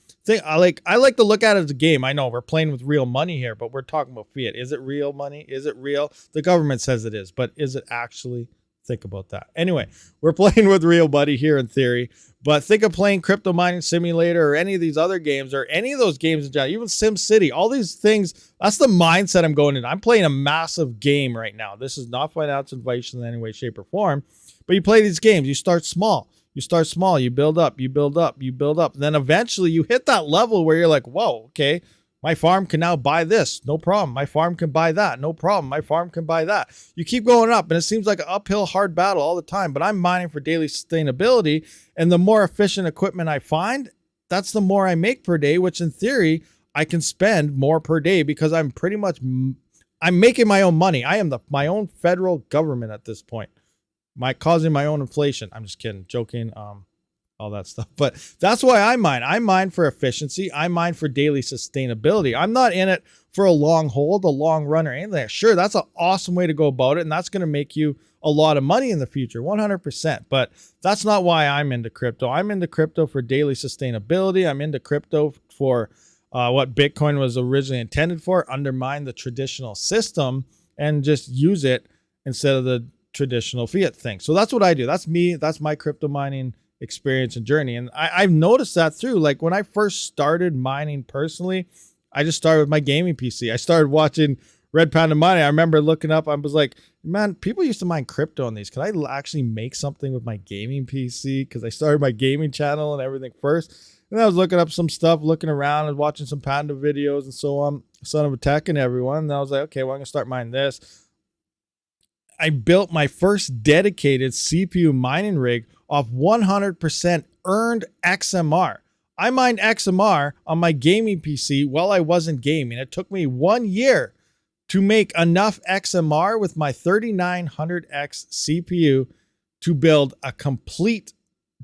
I like to look at it as a game. I know we're playing with real money here, but we're talking about fiat. Is it real money? Is it real? The government says it is, but is it actually? Think about that. Anyway, we're playing with real money here in theory, but think of playing Crypto Mining Simulator or any of these other games or any of those games in general, even Sim City, all these things. That's the mindset I'm going in. I'm playing a massive game right now. This is not financial advice in any way, shape, or form, but you play these games. You start small. You build up. And then eventually you hit that level where you're like, whoa, okay, my farm can now buy this. No problem. My farm can buy that. No problem. My farm can buy that. You keep going up and it seems like an uphill hard battle all the time, but I'm mining for daily sustainability. And the more efficient equipment I find, that's the more I make per day, which in theory, I can spend more per day because I'm making my own money. I am my own federal government at this point. Causing my own inflation. I'm just kidding, joking, all that stuff. But that's why I mine. I mine for efficiency. I mine for daily sustainability. I'm not in it for a long hold, a long run, or anything. Sure, that's an awesome way to go about it, and that's going to make you a lot of money in the future, 100%. But that's not why I'm into crypto. I'm into crypto for daily sustainability. I'm into crypto for what Bitcoin was originally intended for, undermine the traditional system and just use it instead of the traditional fiat thing. So that's what I do. That's me. That's my crypto mining experience and journey. And I've noticed that through, like when I first started mining personally, I just started with my gaming PC. I started watching Red Panda Mining. I remember looking up, I was like, man, people used to mine crypto on these. Could I actually make something with my gaming PC? Because I started my gaming channel and everything first. And I was looking up some stuff, looking around and watching some Panda videos and so on, Son of a Tech and everyone. And I was like, okay, well, I'm going to start mining this. I built my first dedicated CPU mining rig off 100% earned XMR. I mined XMR on my gaming PC while I wasn't gaming. It took me 1 year to make enough XMR with my 3900X CPU to build a complete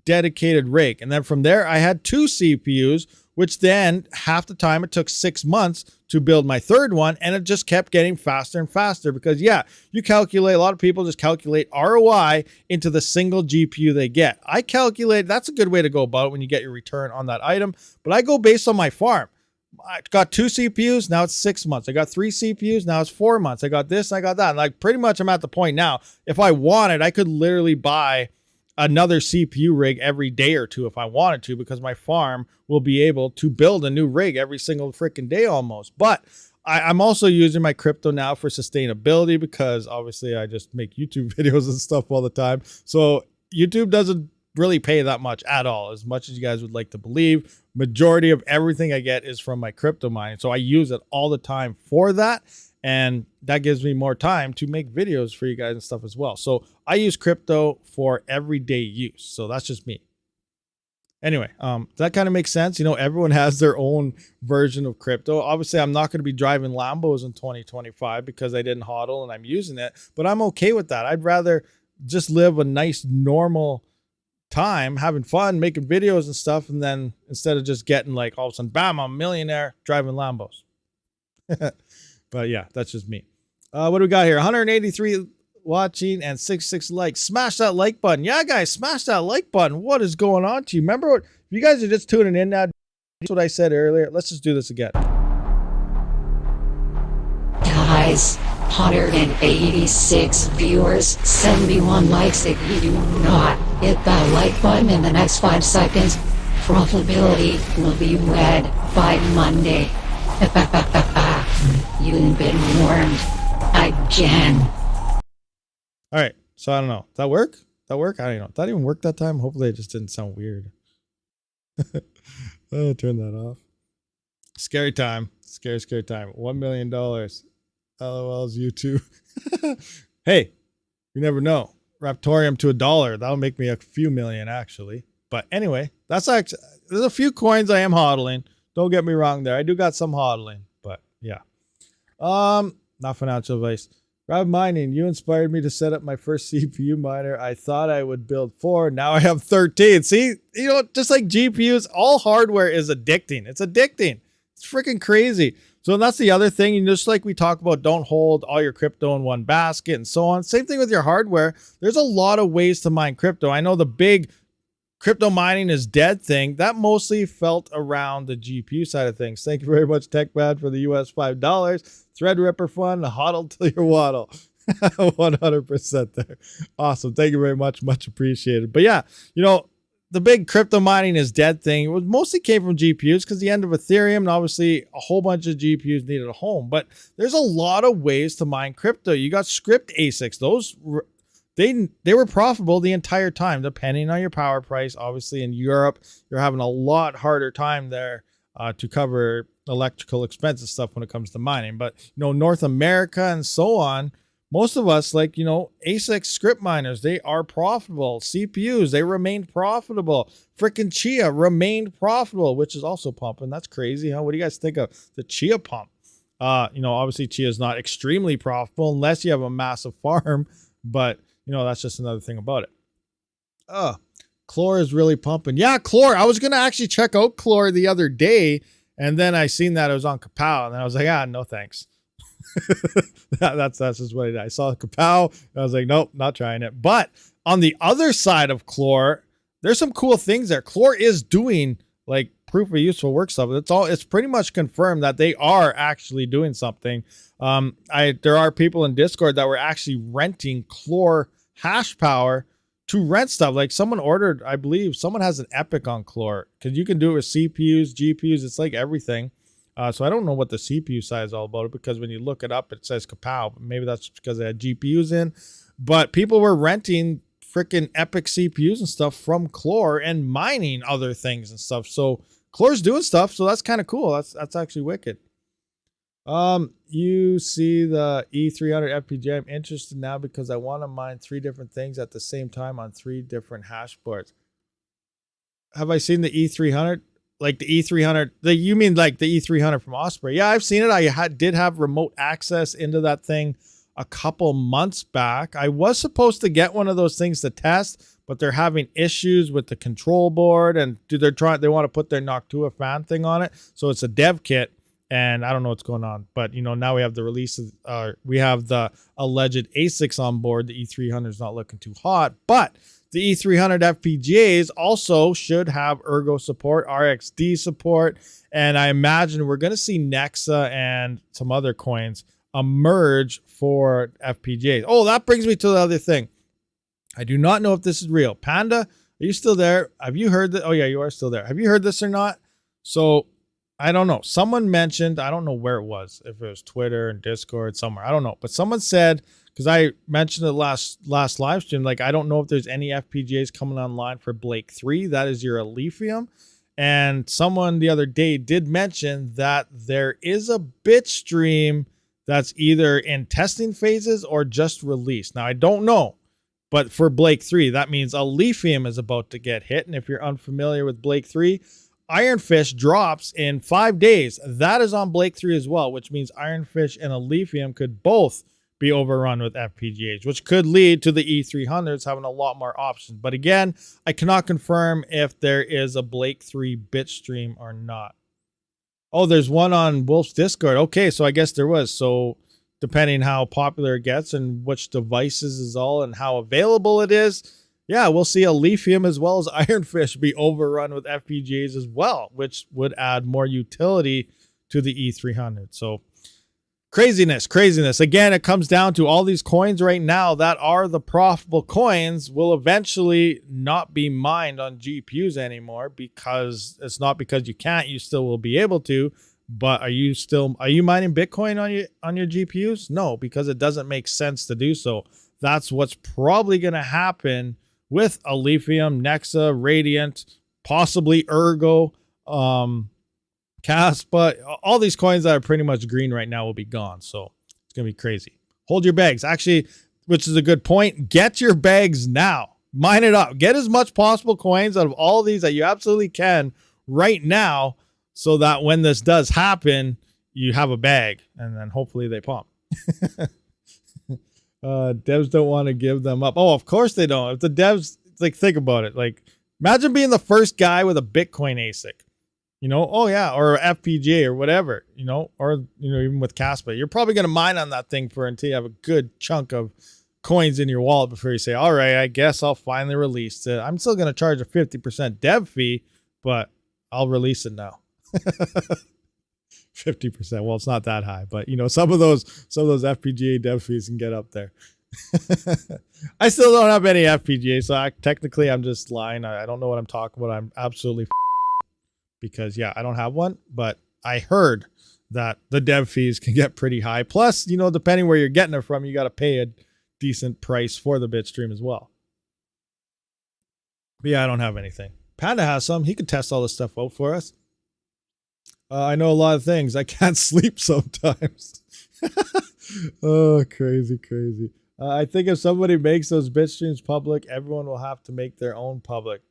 dedicated rig. And then from there, I had 2 CPUs, which then half the time it took 6 months to build my third one. And it just kept getting faster and faster because yeah, you calculate, a lot of people just calculate ROI into the single GPU they get. I calculate, that's a good way to go about it when you get your return on that item, but I go based on my farm. I got 2 CPUs, now it's 6 months. I got 3 CPUs, now it's 4 months. I got this, I got that. And like pretty much I'm at the point now, if I wanted, I could literally buy another CPU rig every day or two if I wanted to, because my farm will be able to build a new rig every single freaking day almost. But I'm also using my crypto now for sustainability because obviously I just make YouTube videos and stuff all the time. So YouTube doesn't really pay that much at all, as much as you guys would like to believe. Majority of everything I get is from my crypto mining. So I use it all the time for that. And that gives me more time to make videos for you guys and stuff as well. So I use crypto for everyday use. So that's just me. Anyway, that kind of makes sense. You know, everyone has their own version of crypto. Obviously, I'm not going to be driving Lambos in 2025 because I didn't hodl and I'm using it. But I'm okay with that. I'd rather just live a nice, normal time, having fun, making videos and stuff. And then instead of just getting like all of a sudden, bam, I'm a millionaire driving Lambos. But yeah, that's just me. What do we got here? 183 watching and 66 likes. Smash that like button. Yeah, guys, smash that like button. What is going on to you? Remember what, if you guys are just tuning in now, that's what I said earlier. Let's just do this again. Guys, 186 viewers, 71 likes. If you do not hit that like button in the next 5 seconds, profitability will be red by Monday. You've been warned again. All right, so I don't know. Did that work? That work? I don't know. Did that even work that time? Hopefully it just didn't sound weird. Oh, turn that off. Scary time. Scary time. $1 million. LOL's YouTube. Hey, you never know. Raptorium to $1. That'll make me a few million actually. But anyway, that's actually, there's a few coins I am hodling. Don't get me wrong there. I do got some hodling, but yeah. Not financial advice. RabidMining, you inspired me to set up my first CPU miner. I thought I would build 4. Now I have 13. See, you know, just like GPUs, all hardware is addicting. It's addicting. It's freaking crazy. So that's the other thing. And just like we talk about, don't hold all your crypto in one basket and so on. Same thing with your hardware. There's a lot of ways to mine crypto. I know the big crypto mining is dead thing that mostly felt around the GPU side of things. Thank you very much, TechBad, for the US $5. Threadripper fun, hodl till you waddle. 100% there. Awesome. Thank you very much. Much appreciated. But yeah, you know, the big crypto mining is dead thing. It was mostly came from GPUs because the end of Ethereum, and obviously a whole bunch of GPUs needed a home. But there's a lot of ways to mine crypto. You got script ASICs. Those they were profitable the entire time, depending on your power price. Obviously, in Europe, you're having a lot harder time there to cover electrical expenses stuff when it comes to mining. But you know, North America and so on, most of us, like, you know, ASIC script miners, they are profitable. CPUs, they remained profitable. Freaking Chia remained profitable, which is also pumping. That's crazy, huh? What do you guys think of the Chia pump? You know, obviously Chia is not extremely profitable unless you have a massive farm, but you know, that's just another thing about it. Chlor is really pumping. Yeah, Chlor. I was going to actually check out Chlor the other day, and then I seen that it was on Kapow, and then I was like, no thanks. that's just what I did. I saw Kapow, and I was like, nope, not trying it. But on the other side of Chlor, there's some cool things there. Chlor is doing like proof of useful work stuff. It's pretty much confirmed that they are actually doing something. There are people in Discord that were actually renting Chlor hash power to rent stuff. Like someone ordered, I believe someone has an Epic on Chlor because you can do it with CPUs, GPUs. It's like everything. So I don't know what the CPU side is all about it, because when you look it up, it says Kapow. Maybe that's because they had GPUs in, but people were renting freaking Epic CPUs and stuff from Chlor and mining other things and stuff. So Chlor's doing stuff. So that's kind of cool. That's actually wicked. You see the E300 FPGA. I'm interested now because I want to mine 3 different things at the same time on 3 different hash boards. Have I seen the E300? Like the E300, you mean like the E300 from Osprey? Yeah, I've seen it. I did have remote access into that thing a couple months back. I was supposed to get one of those things to test, but they're having issues with the control board, and they want to put their Noctua fan thing on it. So it's a dev kit, and I don't know what's going on. But now we have the releases. We have the alleged ASICs on board. The E300 is not looking too hot, but the E300 FPGAs also should have Ergo support, RxD support, and I imagine we're going to see Nexa and some other coins emerge for FPGAs. Oh, that brings me to the other thing. I do not know if this is real. Panda, are you still there? Have you heard that? Oh yeah, you are still there. Have you heard this or not? So I don't know. Someone mentioned, I don't know where it was, if it was Twitter and Discord somewhere. I don't know. But someone said, because I mentioned it last live stream, like I don't know if there's any FPGAs coming online for Blake 3. That is your Alephium. And someone the other day did mention that there is a bit stream that's either in testing phases or just released. Now, I don't know. But for Blake 3, that means Alephium is about to get hit. And if you're unfamiliar with Blake 3, Ironfish drops in 5 days. That is on Blake 3 as well, which means Ironfish and Alephium could both be overrun with FPGAs, which could lead to the E300s having a lot more options. But again, I cannot confirm if there is a Blake 3 bit stream or not. Oh, there's one on Wolf's Discord. Okay, so I guess there was. So depending how popular it gets and which devices is all and how available it is, yeah, we'll see Alephium as well as Ironfish be overrun with FPGAs as well, which would add more utility to the E300. So craziness. Again, it comes down to all these coins right now that are the profitable coins will eventually not be mined on GPUs anymore, because it's not because you can't, you still will be able to. But are you mining Bitcoin on your GPUs? No, because it doesn't make sense to do so. That's what's probably going to happen with Alephium, Nexa, Radiant, possibly Ergo, Caspa. All these coins that are pretty much green right now will be gone. So it's going to be crazy. Hold your bags. Actually, which is a good point. Get your bags now. Mine it up. Get as much possible coins out of all these that you absolutely can right now, so that when this does happen, you have a bag, and then hopefully they pump. Devs don't want to give them up. Oh, of course they don't. If the devs, like, think about it. Like, imagine being the first guy with a Bitcoin ASIC. Oh yeah, or FPGA or whatever, or even with Caspa. You're probably going to mine on that thing until you have a good chunk of coins in your wallet before you say, all right, I guess I'll finally release it. I'm still going to charge a 50% dev fee, but I'll release it now. 50%. Well, it's not that high, but some of those FPGA dev fees can get up there. I still don't have any FPGA, so technically I'm just lying. I don't know what I'm talking about. I'm absolutely because I don't have one, but I heard that the dev fees can get pretty high. Plus, depending where you're getting it from, you got to pay a decent price for the bitstream as well. But I don't have anything. Panda has some. He could test all this stuff out for us. I know a lot of things. I can't sleep sometimes. Oh, crazy. I think if somebody makes those bitstreams public, everyone will have to make their own public.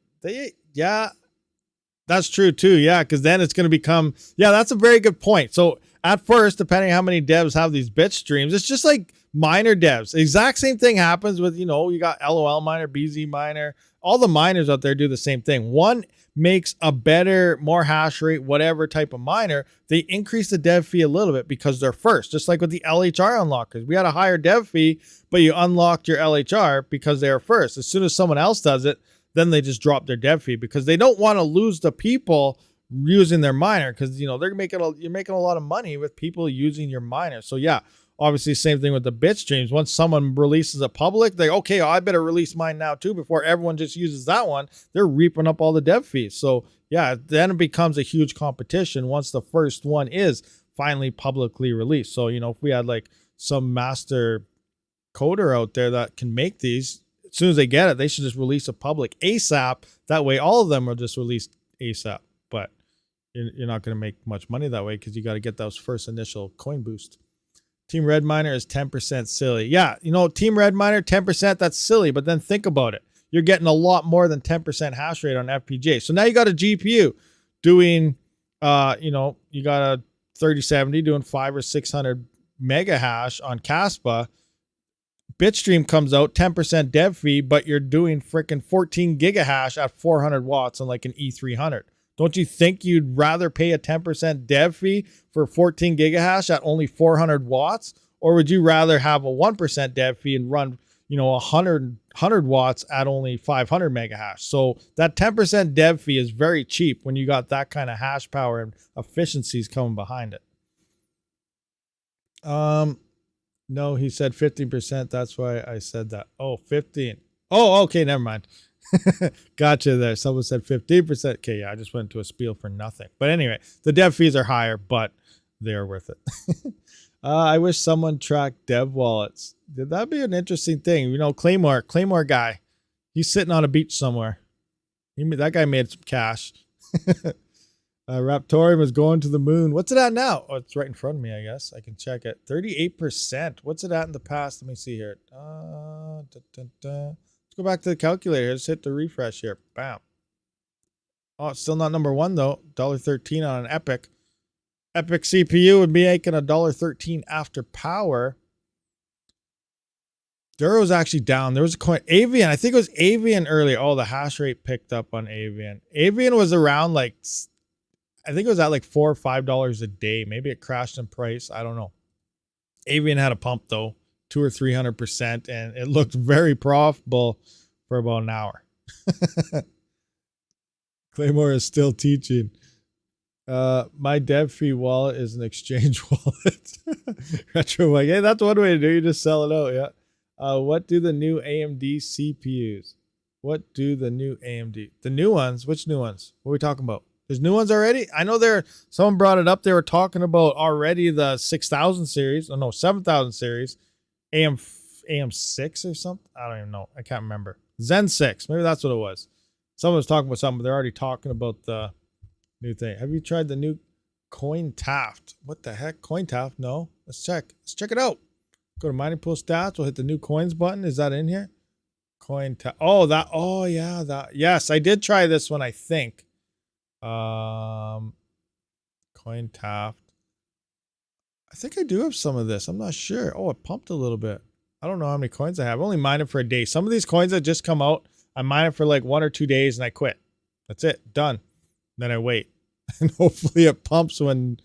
That's true too. Yeah, because then it's going to become, that's a very good point. So at first, depending on how many devs have these bitstreams, it's just like miner devs. The exact same thing happens with, you got LOL miner, BZ miner. All the miners out there do the same thing. One makes a better, more hash rate, whatever type of miner. They increase the dev fee a little bit because they're first, just like with the LHR unlockers. We had a higher dev fee, but you unlocked your LHR because they are first. As soon as someone else does it, then they just drop their dev fee because they don't want to lose the people using their miner, because you're making a lot of money with people using your miner. So obviously same thing with the bitstreams. Once someone releases a public, okay, I better release mine now too before everyone just uses that one. They're reaping up all the dev fees. So then it becomes a huge competition once the first one is finally publicly released. So if we had like some master coder out there that can make these, as soon as they get it, they should just release a public ASAP. That way all of them are just released ASAP. But you're not going to make much money that way because you got to get those first initial coin boost. Team Red Miner is 10% silly. Yeah, Team Red Miner, 10%, that's silly. But then think about it. You're getting a lot more than 10% hash rate on FPGA. So now you got a GPU doing, you got a 3070 doing 500 or 600 mega hash on Caspa. Bitstream comes out 10% dev fee, but you're doing freaking 14 gigahash at 400 watts on like an E300. Don't you think you'd rather pay a 10% dev fee for 14 gigahash at only 400 watts? Or would you rather have a 1% dev fee and run, 100 watts at only 500 megahash? So that 10% dev fee is very cheap when you got that kind of hash power and efficiencies coming behind it. No, he said 15%. That's why I said that. Oh, 15. Oh, okay, never mind. Gotcha there. Someone said 15%. Okay, yeah, I just went into a spiel for nothing. But anyway, the dev fees are higher, but they're worth it. I wish someone tracked dev wallets. That'd be an interesting thing. Claymore guy. He's sitting on a beach somewhere. That guy made some cash. Raptorium is going to the moon. What's it at now? Oh, it's right in front of me, I guess. I can check it. 38%. What's it at in the past? Let me see here. Let's go back to the calculator. Just hit the refresh here. Bam. Oh, it's still not number one, though. $1.13 on an Epic. Epic CPU would be making $1.13 after power. Duro's actually down. There was a coin. Avian. I think it was Avian earlier. Oh, the hash rate picked up on Avian. Avian was around like... I think it was at like $4 or $5 a day. Maybe it crashed in price. I don't know. Avian had a pump though, 200 or 300%, and it looked very profitable for about an hour. Claymore is still teaching. My dev fee wallet is an exchange wallet. Retro like, hey, that's one way to do it. You just sell it out. Yeah. What do the new AMD CPUs? What do the new AMD? The new ones? Which new ones? What are we talking about? There's new ones already? I know someone brought it up. They were talking about already the 6000 series. Oh, no, 7000 series. AM6 or something? I don't even know. I can't remember. Zen 6. Maybe that's what it was. Someone was talking about something, but they're already talking about the new thing. Have you tried the new CoinTaft? What the heck? CoinTaft? No. Let's check. Let's check it out. Go to mining pool stats. We'll hit the new coins button. Is that in here? CoinTaft. Oh, that. Oh, yeah. That. Yes, I did try this one, I think. CoinTaft. I think I do have some of this. I'm not sure. Oh, it pumped a little bit. I don't know how many coins I have. I only mine it for a day. Some of these coins that just come out, I mine it for like 1 or 2 days and I quit. That's it. Done. Then I wait. And hopefully it pumps when,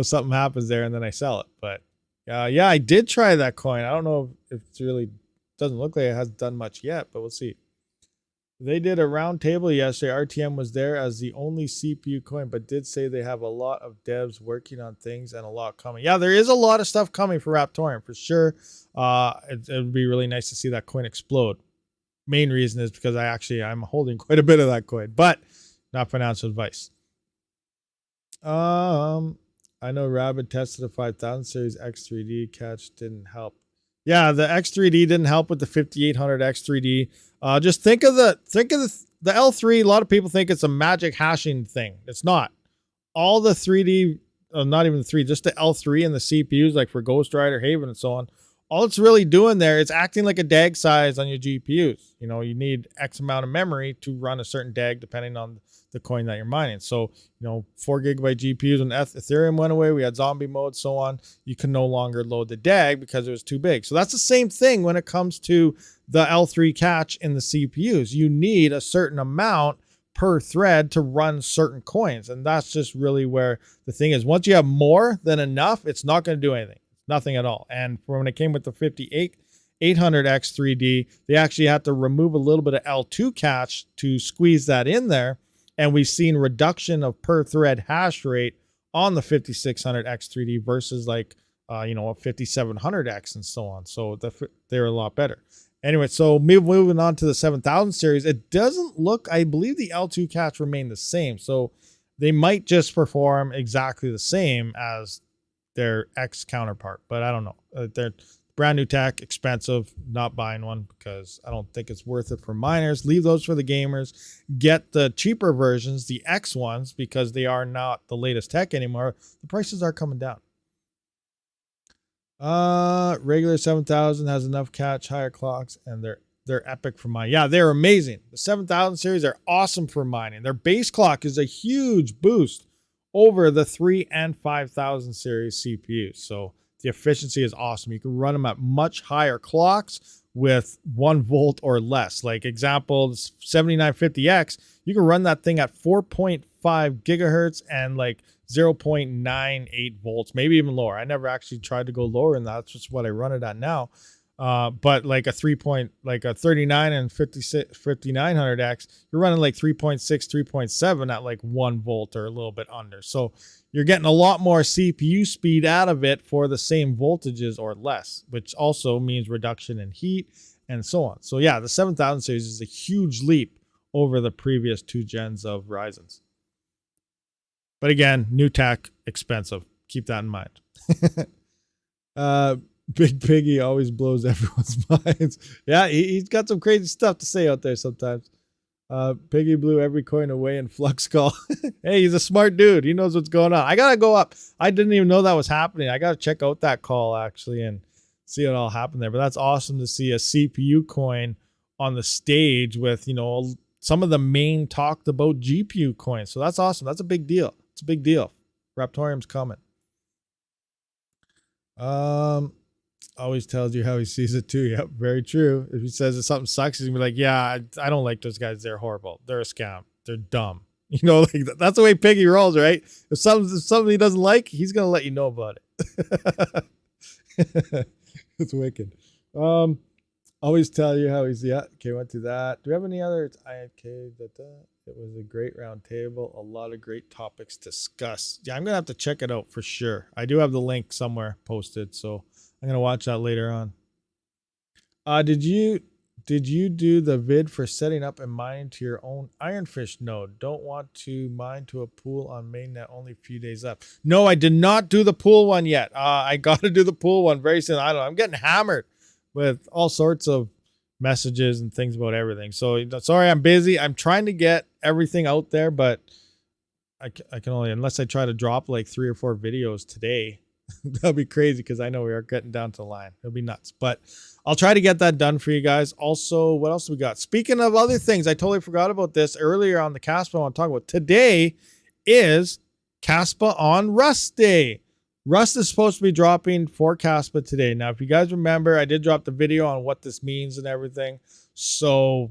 something happens there and then I sell it. But yeah, I did try that coin. I don't know if it's really, doesn't look like it has done much yet, but we'll see. They did a round table yesterday. RTM was there as the only CPU coin, but did say they have a lot of devs working on things and a lot coming. Yeah, there is a lot of stuff coming for Raptorium for sure. It would be really nice to see that coin explode. Main reason is because I'm holding quite a bit of that coin, but not financial advice. I know Rabid tested a 5000 series X3D catch didn't help. Yeah, the X3D didn't help with the 5800 X3D. Just think of the L3. A lot of people think it's a magic hashing thing. It's not. All the 3D, not even the 3, just the L3 and the CPUs, like for Ghost Rider, Haven, and so on. All it's really doing there, it's acting like a DAG size on your GPUs. You need X amount of memory to run a certain DAG depending on the coin that you're mining. So, 4 gigabyte GPUs when Ethereum went away, we had zombie mode, so on. You can no longer load the DAG because it was too big. So that's the same thing when it comes to the L3 cache in the CPUs. You need a certain amount per thread to run certain coins. And that's just really where the thing is. Once you have more than enough, it's not going to do anything. Nothing at all. And when it came with the 5800 X3D, they actually had to remove a little bit of L2 cache to squeeze that in there. And we've seen reduction of per thread hash rate on the 5600 X3D versus like, a 5700X and so on. So they're a lot better. Anyway, so moving on to the 7000 series, it doesn't look, I believe the L2 cache remain the same. So they might just perform exactly the same as their X counterpart, but I don't know. They're brand new tech, expensive, not buying one because I don't think it's worth it for miners. Leave those for the gamers. Get the cheaper versions, the X ones, because they are not the latest tech anymore. The prices are coming down. Regular 7000 has enough catch, higher clocks, and they're epic for mining. Yeah, they're amazing. The 7000 series are awesome for mining. Their base clock is a huge boost over the 3 and 5000 series CPUs. So the efficiency is awesome. You can run them at much higher clocks with 1 volt or less. Like example, 7950X, you can run that thing at 4.5 gigahertz and like 0.98 volts, maybe even lower. I never actually tried to go lower than that. That's just what I run it at now. But like a 39 and 5900X, you're running like 3.6, 3.7 at like 1 volt or a little bit under. So you're getting a lot more CPU speed out of it for the same voltages or less, which also means reduction in heat and so on. So yeah, the 7000 series is a huge leap over the previous 2 gens of Ryzen's. But again, new tech, expensive. Keep that in mind. Big Piggy always blows everyone's minds. Yeah, he's got some crazy stuff to say out there sometimes. Piggy blew every coin away in Flux call. Hey, he's a smart dude. He knows what's going on. I got to go up. I didn't even know that was happening. I got to check out that call actually and see what all happened there. But that's awesome to see a CPU coin on the stage with, you know, some of the main talked about GPU coins. So that's awesome. That's a big deal. It's a big deal. Raptorium's coming. Always tells you how he sees it too. Yep, very true. If he says that something sucks, he's gonna be like, yeah, I don't like those guys. They're horrible. They're a scam. They're dumb. You know, like that's the way Piggy rolls, right? If something he doesn't like, he's gonna let you know about it. It's wicked. Always tell you how he's, yeah, okay, went through that. Do we have any other? Okay, it was a great round table. A lot of great topics discussed. Yeah, I'm gonna have to check it out for sure. I do have the link somewhere posted, so I'm gonna watch that later on. Did you do the vid for setting up and mining to your own Ironfish node? Don't want to mine to a pool on mainnet, only a few days left. No, I did not do the pool one yet. I got to do the pool one very soon. I don't know. I'm getting hammered with all sorts of messages and things about everything. So sorry, I'm busy. I'm trying to get everything out there, but I can only, unless I try to drop like 3 or 4 videos today. That'll be crazy because I know we are getting down to the line. It'll be nuts, but I'll try to get that done for you guys. Also, what else do we got? Speaking of other things, I totally forgot about this earlier on the Caspa I want to talk about. Today is Caspa on Rust Day. Rust is supposed to be dropping for Caspa today. Now, if you guys remember, I did drop the video on what this means and everything. So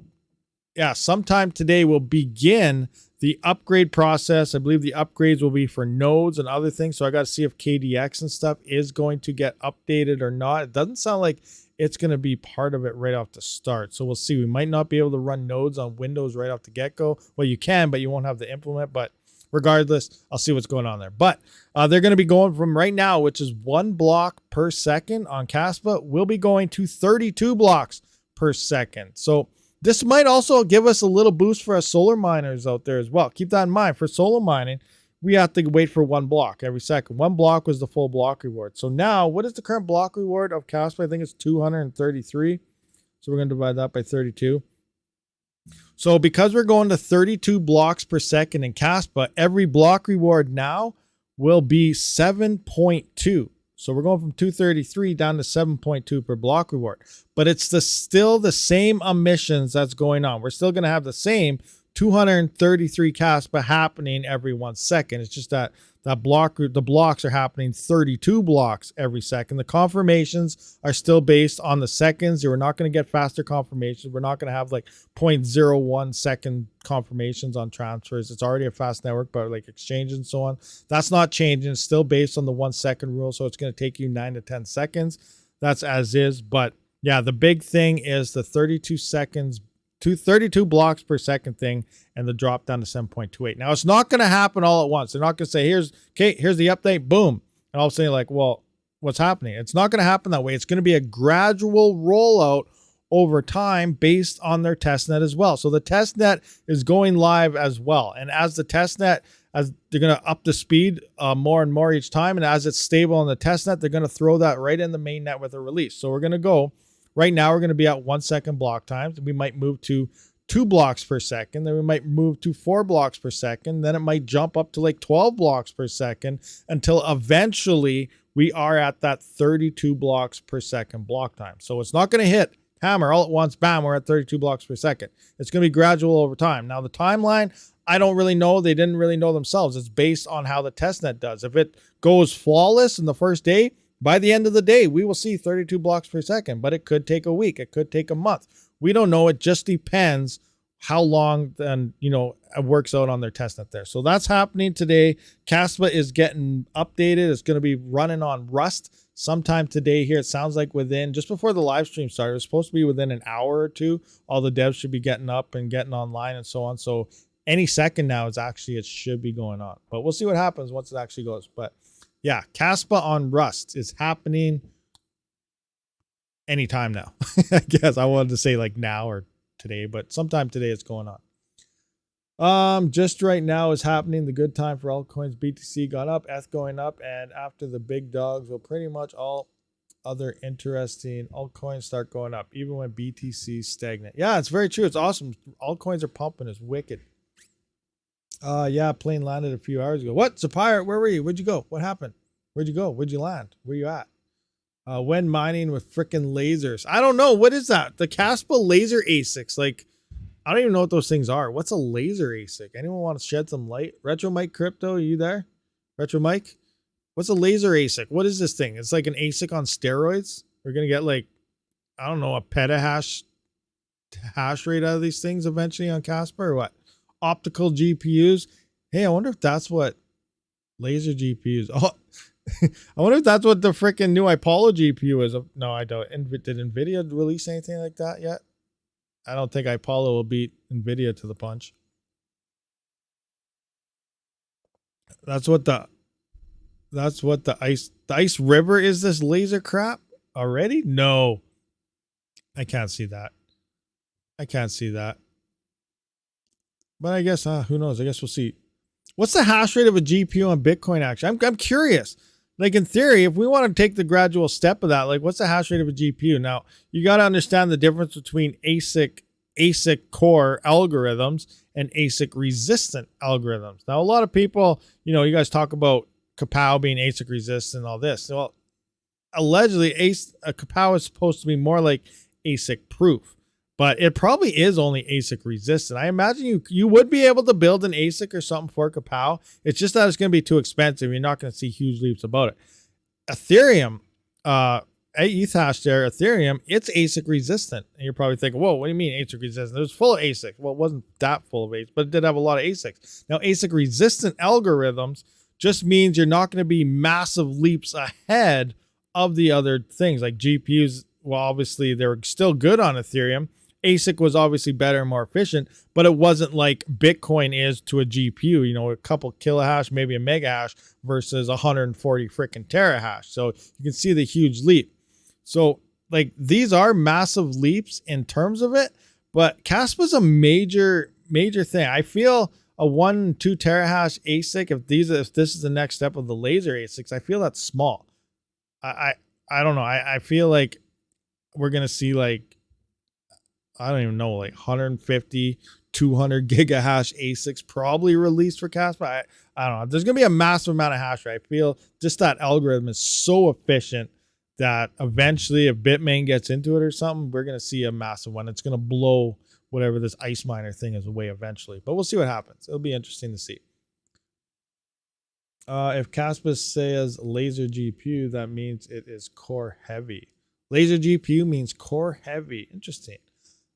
yeah, sometime today we'll begin the upgrade process. I believe the upgrades will be for nodes and other things. So I got to see if KDX and stuff is going to get updated or not. It doesn't sound like it's going to be part of it right off the start. So we'll see. We might not be able to run nodes on Windows right off the get-go. Well, you can, but you won't have the implement. But regardless, I'll see what's going on there. But they're going to be going from right now, which is 1 block per second on Caspa, we'll be going to 32 blocks per second. So this might also give us a little boost for our solar miners out there as well. Keep that in mind. For solar mining, we have to wait for 1 block every second. 1 block was the full block reward. So now, what is the current block reward of Caspa? I think it's 233. So we're going to divide that by 32. So because we're going to 32 blocks per second in Caspa, every block reward now will be 7.2. So we're going from 233 down to 7.2 per block reward. But it's still the same emissions that's going on. We're still going to have the same 233 Caspa happening every 1 second. It's just that the blocks are happening 32 blocks every second. The confirmations are still based on the seconds. We're not going to get faster confirmations. We're not going to have like 0.01 second confirmations on transfers. It's already a fast network, but like exchange and so on, that's not changing. It's still based on the 1 second rule. So it's going to take you 9 to 10 seconds. That's as is. But yeah, the big thing is the 32 blocks per second thing and the drop down to 7.28. Now, it's not going to happen all at once. They're not going to say, here's the update, boom. And all of a sudden, like, well, what's happening? It's not going to happen that way. It's going to be a gradual rollout over time based on their testnet as well. So the testnet is going live as well. And as the testnet, as they're going to up the speed more and more each time, and as it's stable on the testnet, they're going to throw that right in the mainnet with a release. So we're going to go, right now we're going to be at 1 second block times. We might move to 2 blocks per second. Then we might move to 4 blocks per second. Then it might jump up to like 12 blocks per second until eventually we are at that 32 blocks per second block time. So it's not going to hit hammer all at once. Bam, we're at 32 blocks per second. It's going to be gradual over time. Now the timeline, I don't really know. They didn't really know themselves. It's based on how the testnet does. If it goes flawless in the first day, By the end of the day, we will see 32 blocks per second, but it could take a week. It could take a month. We don't know. It just depends how long then, you know, it works out on their testnet there. So that's happening today. Caspa is getting updated. It's going to be running on Rust sometime today here. It sounds like within, just before the live stream started, it's supposed to be within an hour or two. All the devs should be getting up and getting online and so on. So any second now is actually, it should be going on. But we'll see what happens once it actually goes. But yeah, Caspa on Rust is happening anytime now. I guess I wanted to say like now or today, but sometime today it's going on. Just right now is happening. The good time for altcoins. BTC got up, ETH going up, and after the big dogs, well, pretty much all other interesting altcoins start going up, even when BTC stagnant. Yeah, it's very true. It's awesome. Altcoins are pumping. It's wicked. Yeah, plane landed a few hours ago. What? Sapphire, where were you? Where'd you go? What happened? Where'd you go? Where'd you land? Where you at? When mining with frickin' lasers. I don't know. What is that? The Caspa laser ASICs. Like, I don't even know what those things are. What's a laser ASIC? Anyone want to shed some light? Retro Mike Crypto, are you there? Retro Mike? What's a laser ASIC? What is this thing? It's like an ASIC on steroids? We're going to get like, I don't know, a petahash hash rate out of these things eventually on Caspa or what? Optical GPUs. Hey, I wonder if that's what laser GPUs. Oh, I wonder if that's what the freaking new Apollo GPU is. No, I don't. Did NVIDIA release anything like that yet? I don't think Apollo will beat NVIDIA to the punch. That's what the ice river is. This laser crap already? No, I can't see that. I can't see that. But I guess, who knows? I guess we'll see. What's the hash rate of a GPU on Bitcoin, actually? I'm curious. Like, in theory, if we want to take the gradual step of that, like, what's the hash rate of a GPU? Now, you got to understand the difference between ASIC core algorithms and ASIC resistant algorithms. Now, a lot of people, you know, you guys talk about Kapow being ASIC resistant and all this. Well, allegedly, Kapow is supposed to be more like ASIC proof. But it probably is only ASIC resistant. I imagine you would be able to build an ASIC or something for Kapow. It's just that it's going to be too expensive. You're not going to see huge leaps about it. Ethereum, ETH hash there, Ethereum, it's ASIC resistant. And you're probably thinking, whoa, what do you mean ASIC resistant? It was full of ASICs. Well, it wasn't that full of ASICs, but it did have a lot of ASICs. Now, ASIC resistant algorithms just means you're not going to be massive leaps ahead of the other things like GPUs. Well, obviously, they're still good on Ethereum. ASIC was obviously better and more efficient, but it wasn't like Bitcoin is to a GPU, you know, a couple kilohash, maybe a mega hash versus 140 freaking terahash. So you can see the huge leap. So like these are massive leaps in terms of it, but Caspa is a major thing. I feel a 1-2 terahash ASIC, if this is the next step of the laser ASICs, I feel that's small. I don't know. I feel like we're going to see like, I don't even know, like 150, 200 gigahash ASICs probably released for Caspa. I don't know. There's going to be a massive amount of hash rate. I feel just that algorithm is so efficient that eventually if Bitmain gets into it or something, we're going to see a massive one. It's going to blow whatever this ice miner thing is away eventually. But we'll see what happens. It'll be interesting to see. If Caspa says laser GPU, that means it is core heavy. Laser GPU means core heavy. Interesting.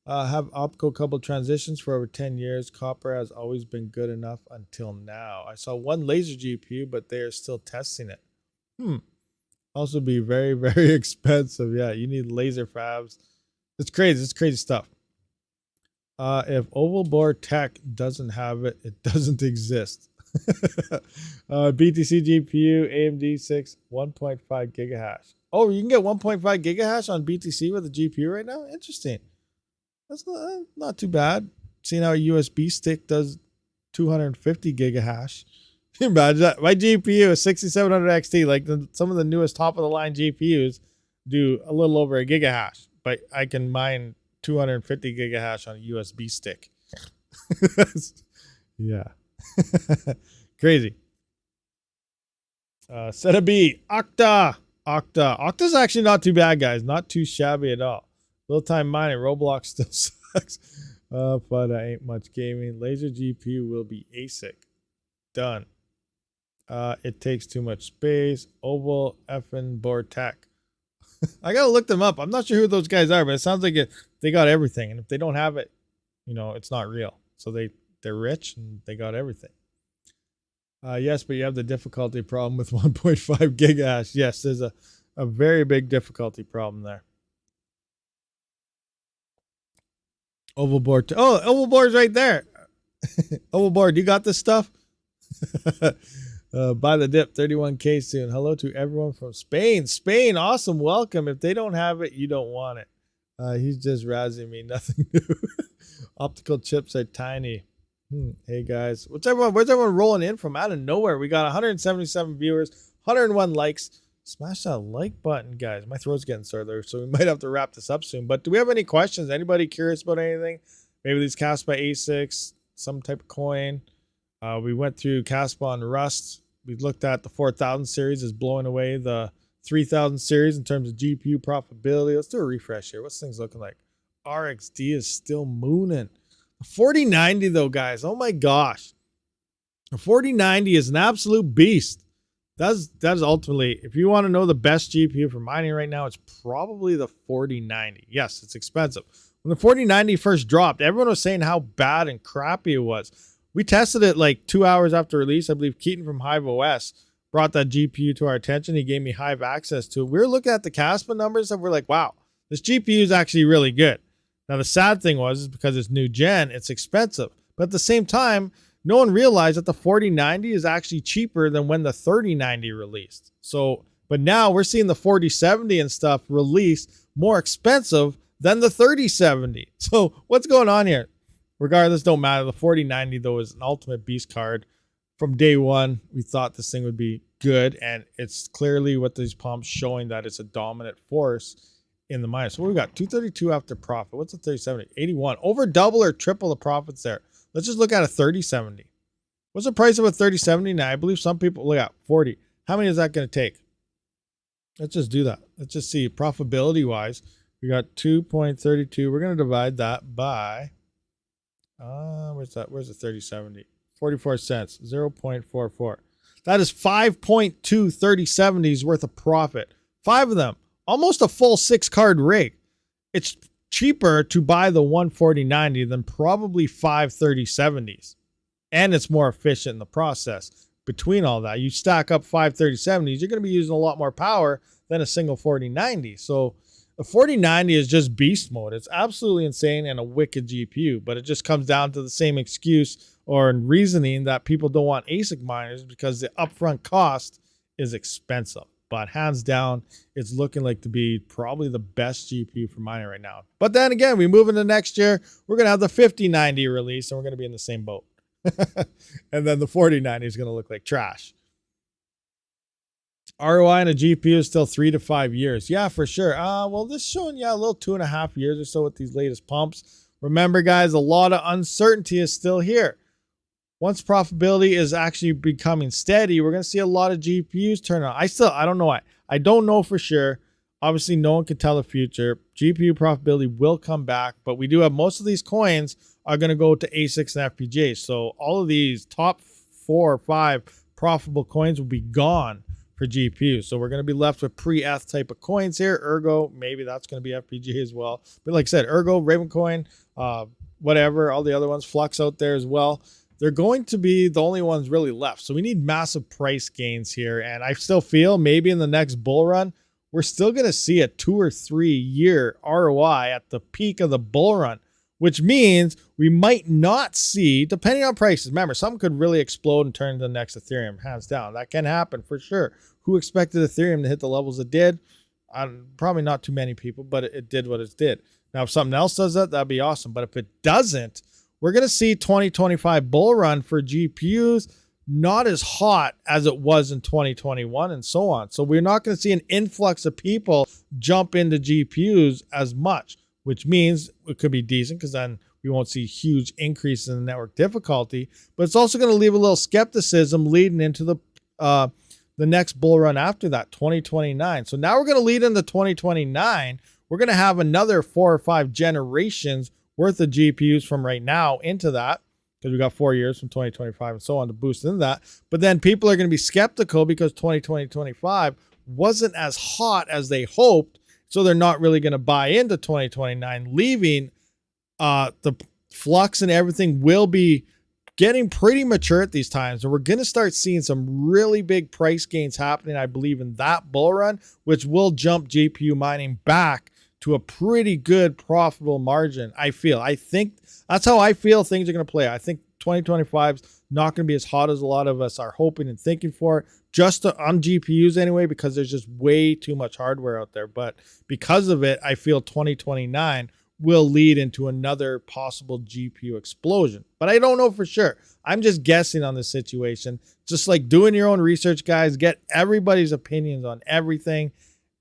Have optical coupled transitions for over 10 years. Copper has always been good enough until now. I saw one laser GPU, but they are still testing it. Also be very, very expensive. Yeah, you need laser fabs. It's crazy. It's crazy stuff. If oval bore tech doesn't have it, it doesn't exist. BTC GPU, AMD 6, 1.5 gigahash. Oh, you can get 1.5 gigahash on BTC with a GPU right now? Interesting. That's not too bad. Seeing how a USB stick does 250 gigahash. Can you imagine that? My GPU is 6700 XT. Like some of the newest top of the line GPUs do a little over a gigahash, but I can mine 250 gigahash on a USB stick. Yeah. Crazy. Set a B. Octa's actually not too bad, guys. Not too shabby at all. Little time mining. Roblox still sucks. But ain't much gaming. Laser GPU will be ASIC. Done. It takes too much space. Oval effing board tech. I gotta look them up. I'm not sure who those guys are, but it sounds like they got everything. And if they don't have it, it's not real. So they're rich and they got everything. Yes, but you have the difficulty problem with 1.5 gigahash. Yes, there's a very big difficulty problem there. Oval board. Oh, oval board's right there. Oval board, you got this stuff? Buy the dip, 31K soon. Hello to everyone from Spain. Spain, awesome. Welcome. If they don't have it, you don't want it. He's just razzing me. Nothing new. Optical chips are tiny. Hey guys, where's everyone rolling in from out of nowhere? We got 177 viewers, 101 likes. Smash that like button, guys. My throat's getting sore there, so we might have to wrap this up soon. But do we have any questions? Anybody curious about anything? Maybe these Caspa ASICs, some type of coin. We went through Caspa on Rust. We looked at the 4000 series is blowing away the 3000 series in terms of GPU profitability. Let's do a refresh here. What's things looking like? RXD is still mooning. The 4090 though, guys, oh my gosh. The 4090 is an absolute beast. That's ultimately, if you want to know the best GPU for mining right now, it's probably the 4090. Yes, it's expensive. When the 4090 first dropped, everyone was saying how bad and crappy it was. We tested it like 2 hours after release. I believe Keaton from Hive OS brought that GPU to our attention. He gave me Hive access to it. We were looking at the Caspa numbers and we're like, wow, this GPU is actually really good. Now, the sad thing was is because it's new gen, it's expensive. But at the same time, no one realized that the 4090 is actually cheaper than when the 3090 released. So, but now we're seeing the 4070 and stuff released more expensive than the 3070. So what's going on here? Regardless, don't matter. The 4090, though, is an ultimate beast card. From day one, we thought this thing would be good. And it's clearly with these pumps showing that it's a dominant force in the miners. So we got 232 after profit. What's a 3070? 81. Over double or triple the profits there. Let's just look at a 3070. What's the price of a 3070 now? I believe some people look at 40. How many is that going to take? Let's just do that. Let's just see profitability wise. We got 2.32. We're going to divide that by where's that? Where's the 3070? 44 cents. 0.44. That is 5.2 3070s worth of profit. 5 of them. Almost a full 6-card rig. It's cheaper to buy the 14090 than probably 5 3070s. And it's more efficient in the process. Between all that, you stack up 5 3070s, you're going to be using a lot more power than a single 4090. So a 4090 is just beast mode. It's absolutely insane and a wicked GPU, but it just comes down to the same excuse or reasoning that people don't want ASIC miners because the upfront cost is expensive. But hands down, it's looking like to be probably the best GPU for mining right now. But then again, we move into next year, we're going to have the 5090 release and we're going to be in the same boat. And then the 4090 is going to look like trash. ROI on a GPU is still 3 to 5 years. Yeah, for sure. Well, this is showing, a little 2.5 years or so with these latest pumps. Remember, guys, a lot of uncertainty is still here. Once profitability is actually becoming steady, we're going to see a lot of GPUs turn on. I don't know why. I don't know for sure. Obviously, no one can tell the future. GPU profitability will come back, but we do have most of these coins are going to go to ASICs and FPGAs. So all of these top 4 or 5 profitable coins will be gone for GPUs. So we're going to be left with pre-ETH type of coins here. Ergo, maybe that's going to be FPGA as well. But like I said, Ergo, Ravencoin, whatever, all the other ones, Flux out there as well. They're going to be the only ones really left. So we need massive price gains here. And I still feel maybe in the next bull run, we're still going to see a 2 or 3 year ROI at the peak of the bull run, which means we might not see, depending on prices. Remember, some could really explode and turn into the next Ethereum, hands down. That can happen for sure. Who expected Ethereum to hit the levels it did? Probably not too many people, but it did what it did. Now, if something else does that, that'd be awesome. But if it doesn't, we're going to see 2025 bull run for GPUs not as hot as it was in 2021 and so on. So we're not going to see an influx of people jump into GPUs as much, which means it could be decent because then we won't see huge increases in the network difficulty. But it's also going to leave a little skepticism leading into the next bull run after that, 2029. So now we're going to lead into 2029. We're going to have another 4 or 5 generations worth of GPUs from right now into that, because we got 4 years from 2025 and so on to boost into that. But then people are going to be skeptical because 2025 wasn't as hot as they hoped. So they're not really going to buy into 2029, leaving the flux and everything will be getting pretty mature at these times. And we're going to start seeing some really big price gains happening, I believe, in that bull run, which will jump GPU mining back to a pretty good profitable margin. I think that's how I feel things are going to play. I think 2025 is not going to be as hot as a lot of us are hoping and thinking for, just on GPUs anyway, because there's just way too much hardware out there. But because of it, I feel 2029 will lead into another possible GPU explosion. But I don't know for sure. I'm just guessing on this situation. Just like doing your own research, guys. Get everybody's opinions on everything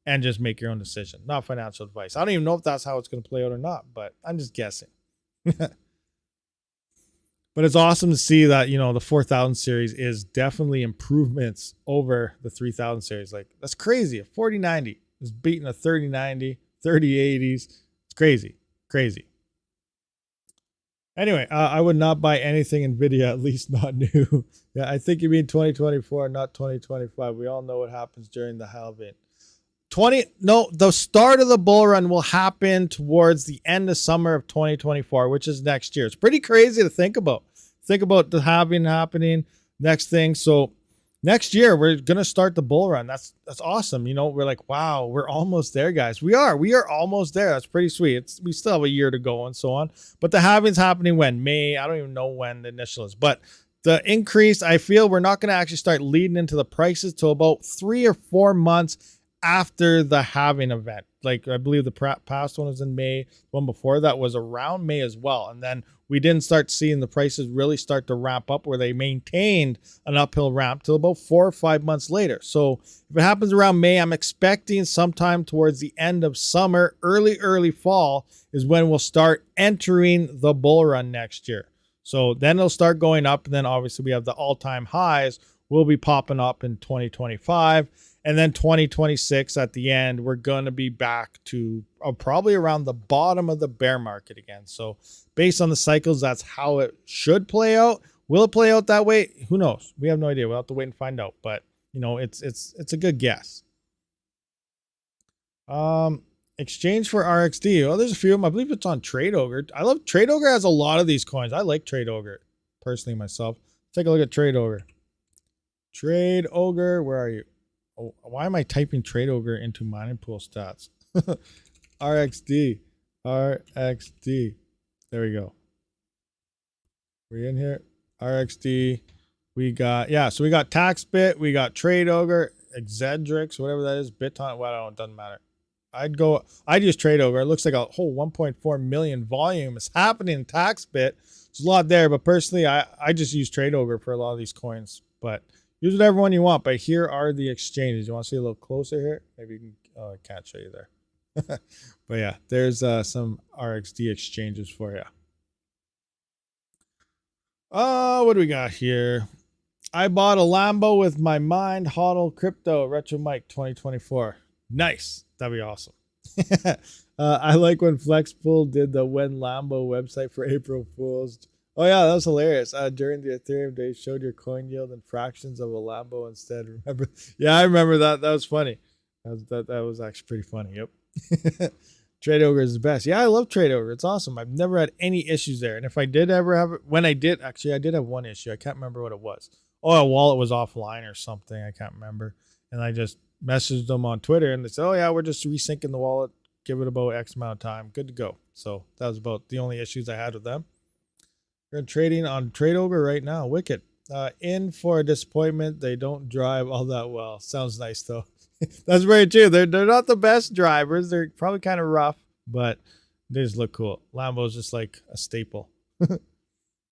and just make your own decision. Not financial advice. I don't even know if that's how it's going to play out or not, but I'm just guessing. But it's awesome to see that, you know, the 4000 series is definitely improvements over the 3000 series. Like, that's crazy. A 4090 is beating a 3090, 3080s. It's crazy. Crazy. Anyway, I would not buy anything NVIDIA, at least not new. Yeah, I think you mean 2024, not 2025. We all know what happens during the halving. The start of the bull run will happen towards the end of summer of 2024, which is next year. It's pretty crazy to think about. Think about the halving happening next thing. So next year we're gonna start the bull run. That's awesome. You know, we're like, wow, we're almost there, guys. We are almost there. That's pretty sweet. We still have a year to go and so on. But the halving's happening when? May. I don't even know when the initial is. But the increase, I feel we're not gonna actually start leading into the prices till about 3 or 4 months after the halving event. Like, I believe the past one was in May. The one before that was around May as well. And then we didn't start seeing the prices really start to ramp up, where they maintained an uphill ramp till about 4 or 5 months later. So if it happens around May, I'm expecting sometime towards the end of summer, early fall is when we'll start entering the bull run next year. So then it'll start going up. And then obviously we have the all-time highs will be popping up in 2025. And then 2026 at the end, we're going to be back to probably around the bottom of the bear market again. So based on the cycles, that's how it should play out. Will it play out that way? Who knows? We have no idea. We'll have to wait and find out. But, you know, it's a good guess. Exchange for RXD. Oh, there's a few of them. I believe it's on Trade Ogre. I love Trade Ogre. Has a lot of these coins. I like Trade Ogre personally myself. Take a look at Trade Ogre. Trade Ogre, where are you? Oh, why am I typing Trade Ogre into mining pool stats? RXD. There we go. We in here? RXD. We got, yeah, so we got TaxBit, we got Trade Ogre, Exedrix, whatever that is, Biton, well, I don't know, it doesn't matter. I'd use Trade Ogre. It looks like a whole 1.4 million volume is happening in TaxBit. There's a lot there, but personally, I just use Trade Ogre for a lot of these coins, but use whatever one you want. But here are the exchanges. You want to see a little closer here? Maybe you can, oh, I can't show you there. But yeah, there's some RXD exchanges for you. What do we got here? I bought a Lambo with my Mind Hodl Crypto Retro Mike 2024. Nice. That'd be awesome. I like when FlexPool did the When Lambo website for April Fools. Oh yeah, that was hilarious. During the Ethereum days, showed your coin yield and fractions of a Lambo instead. Remember? Yeah, I remember that. That was funny. That was actually pretty funny. Yep. Trade Ogre is the best. Yeah, I love Trade Ogre. It's awesome. I've never had any issues there. And if I did ever have it, when I did, actually, I did have one issue. I can't remember what it was. Oh, a wallet was offline or something. I can't remember. And I just messaged them on Twitter and they said, oh yeah, we're just resyncing the wallet. Give it about X amount of time. Good to go. So that was about the only issues I had with them. We're trading on Trade Ogre right now. Wicked. In for a disappointment. They don't drive all that well. Sounds nice though. That's very true. They're not the best drivers. They're probably kind of rough, but they just look cool. Lambo's just like a staple.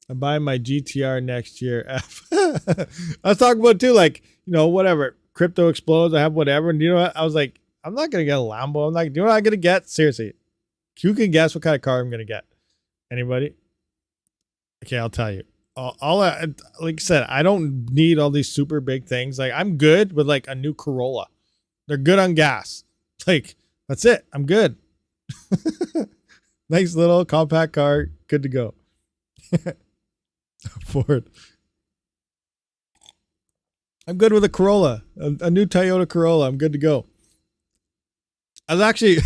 I'm buying my GTR next year. I was talking about too, like, you know, whatever. Crypto explodes. I have whatever. And you know what? I was like, I'm not going to get a Lambo. I'm like, do you know what I'm going to get? Seriously. Who can guess what kind of car I'm going to get? Anybody? Okay, I'll tell you. Like I said, I don't need all these super big things. Like, I'm good with like a new Corolla. They're good on gas. Like, that's it. I'm good. Nice little compact car. Good to go. Ford. I'm good with a Corolla, a new Toyota Corolla. I'm good to go. I was actually,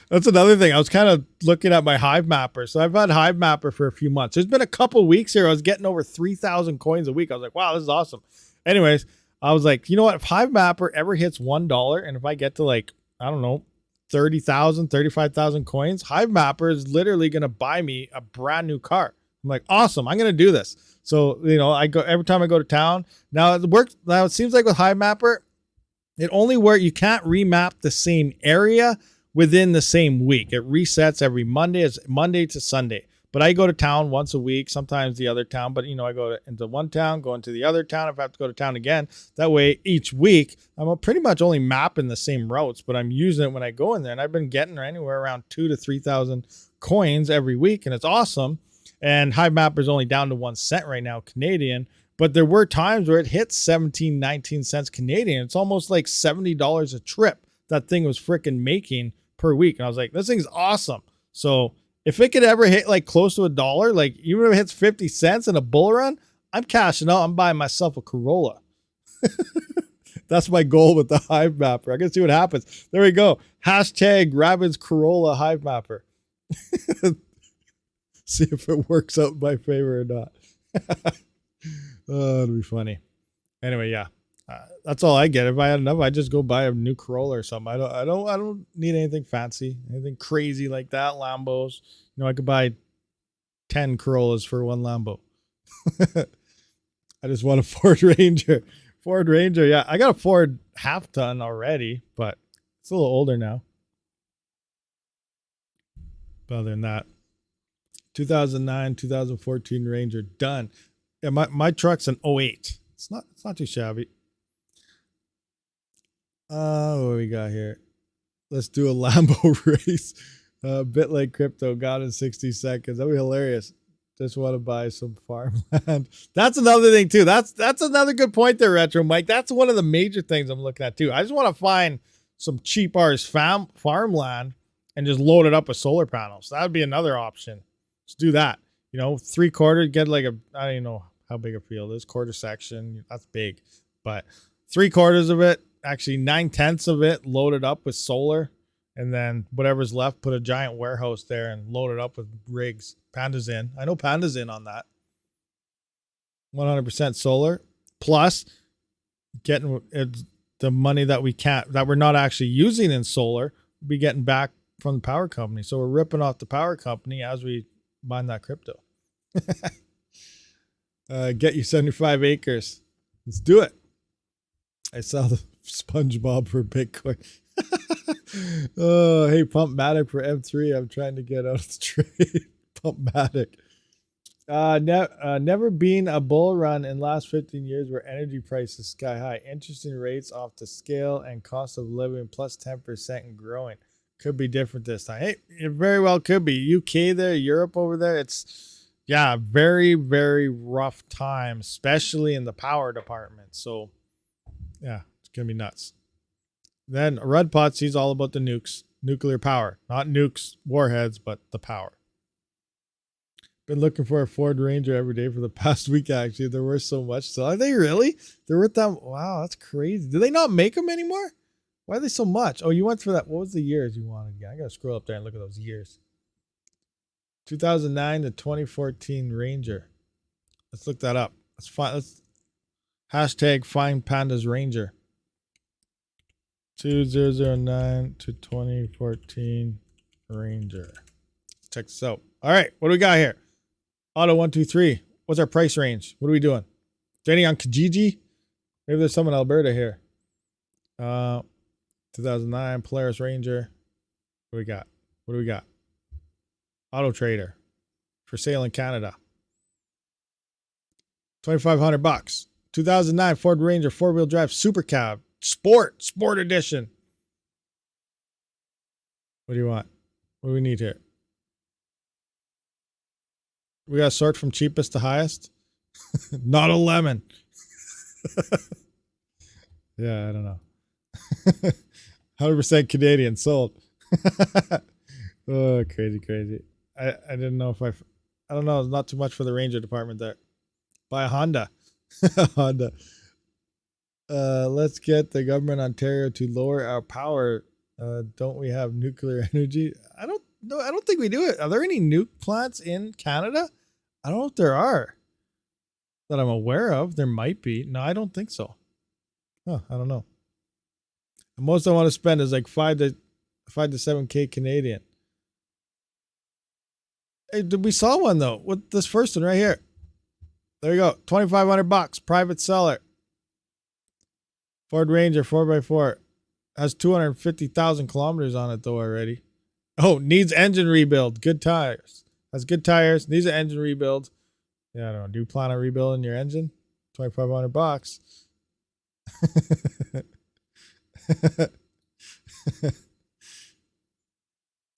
that's another thing. I was kind of looking at my Hive Mapper. So I've had Hive Mapper for a few months. There's been a couple weeks here. I was getting over 3,000 coins a week. I was like, wow, this is awesome. Anyways, I was like, you know what? If Hive Mapper ever hits $1 and if I get to like, I don't know, 30,000, 35,000 coins, Hive Mapper is literally going to buy me a brand new car. I'm like, awesome. I'm going to do this. So, you know, I go every time I go to town. Now it works. Now it seems like with Hive Mapper, it only works. You can't remap the same area within the same week. It resets every Monday. It's Monday to Sunday. But I go to town once a week, sometimes the other town. But, you know, I go into one town, go into the other town. If I have to go to town again, that way each week, I'm pretty much only mapping the same routes, but I'm using it when I go in there. And I've been getting anywhere around 2,000 to 3,000 coins every week. And it's awesome. And Hive Mapper is only down to 1 cent right now, Canadian. But there were times where it hit 17, 19 cents Canadian. It's almost like $70 a trip that thing was freaking making per week. And I was like, this thing's awesome. So if it could ever hit like close to $1, like even if it hits 50 cents in a bull run, I'm cashing out. I'm buying myself a Corolla. That's my goal with the Hive Mapper. I can see what happens. There we go. Hashtag Rabid's Corolla Hive Mapper. See if it works out in my favor or not. Oh, it'll be funny. Anyway, yeah, that's all I get. If I had enough, I just go buy a new Corolla or something. I don't need anything fancy, anything crazy like that. Lambos, you know, I could buy 10 Corollas for one Lambo. I just want a Ford Ranger. Ford Ranger, yeah, I got a Ford half ton already, but it's a little older now. But other than that, 2009, 2014 Ranger done. Yeah, my truck's an 08. It's not too shabby. What do we got here? Let's do a Lambo race. A bit like crypto, got in 60 seconds. That'd be hilarious. Just want to buy some farmland. That's another thing too. That's another good point there, Retro Mike. That's one of the major things I'm looking at too. I just want to find some cheap ours farmland and just load it up with solar panels. That would be another option. Let's do that. You know, 3/4, get like a, I don't even know how big a field is, quarter section. That's big, but 3/4 of it, actually 9/10 of it, loaded up with solar, and then whatever's left, put a giant warehouse there and load it up with rigs. Panda's in. I know Panda's in on that. 100% solar, plus getting the money that we're not actually using in solar, we'll be getting back from the power company. So we're ripping off the power company as we mine that crypto. Get you 75 acres. Let's do it. I saw the SpongeBob for Bitcoin. Oh, hey, Pumpmatic for M3. I'm trying to get out of the trade. Pumpmatic. Never been a bull run in the last 15 years where energy prices sky high. Interesting rates off the scale and cost of living plus 10% and growing. Could be different this time. Hey, it very well could be. UK there, Europe over there. It's, yeah, very, very rough time, especially in the power department. So, yeah, it's going to be nuts. Then Red Potsy's all about the nukes, nuclear power. Not nukes, warheads, but the power. Been looking for a Ford Ranger every day for the past week, actually. There were so much. So are they really? They're worth that. Wow, that's crazy. Do they not make them anymore? Why are they so much? Oh, you went for that. What was the years you wanted again? I got to scroll up there and look at those years. 2009 to 2014 Ranger. Let's look that up. Let's find. Let's hashtag find Panda's Ranger. 2009 to 2014 Ranger. Let's check this out. All right, what do we got here? Auto 123. What's our price range? What are we doing? Is there any on Kijiji? Maybe there's some in Alberta here. 2009 Polaris Ranger. What do we got? What do we got? Auto Trader for sale in Canada. $2,500. 2009 Ford Ranger 4-wheel drive Super Cab Sport Edition. What do you want? What do we need here? We got to sort from cheapest to highest. Not a lemon. Yeah, I don't know. 100% Canadian sold. Oh, crazy. I didn't know if I don't know. It's not too much for the Ranger department there. Buy a Honda. Honda. Let's get the government of Ontario to lower our power. Don't we have nuclear energy? I don't know. I don't think we do it. Are there any nuke plants in Canada? I don't know if there are that I'm aware of. There might be. No, I don't think so. Huh, I don't know. The most I want to spend is like 5 to 7K Canadian. Hey, we saw one though with this first one right here. There you go. $2,500. Private seller. Ford Ranger 4x4. Has 250,000 kilometers on it though already. Oh, needs engine rebuild. Good tires. Has good tires. Needs an engine rebuild. Yeah, I don't know. Do you plan on rebuilding your engine? $2,500.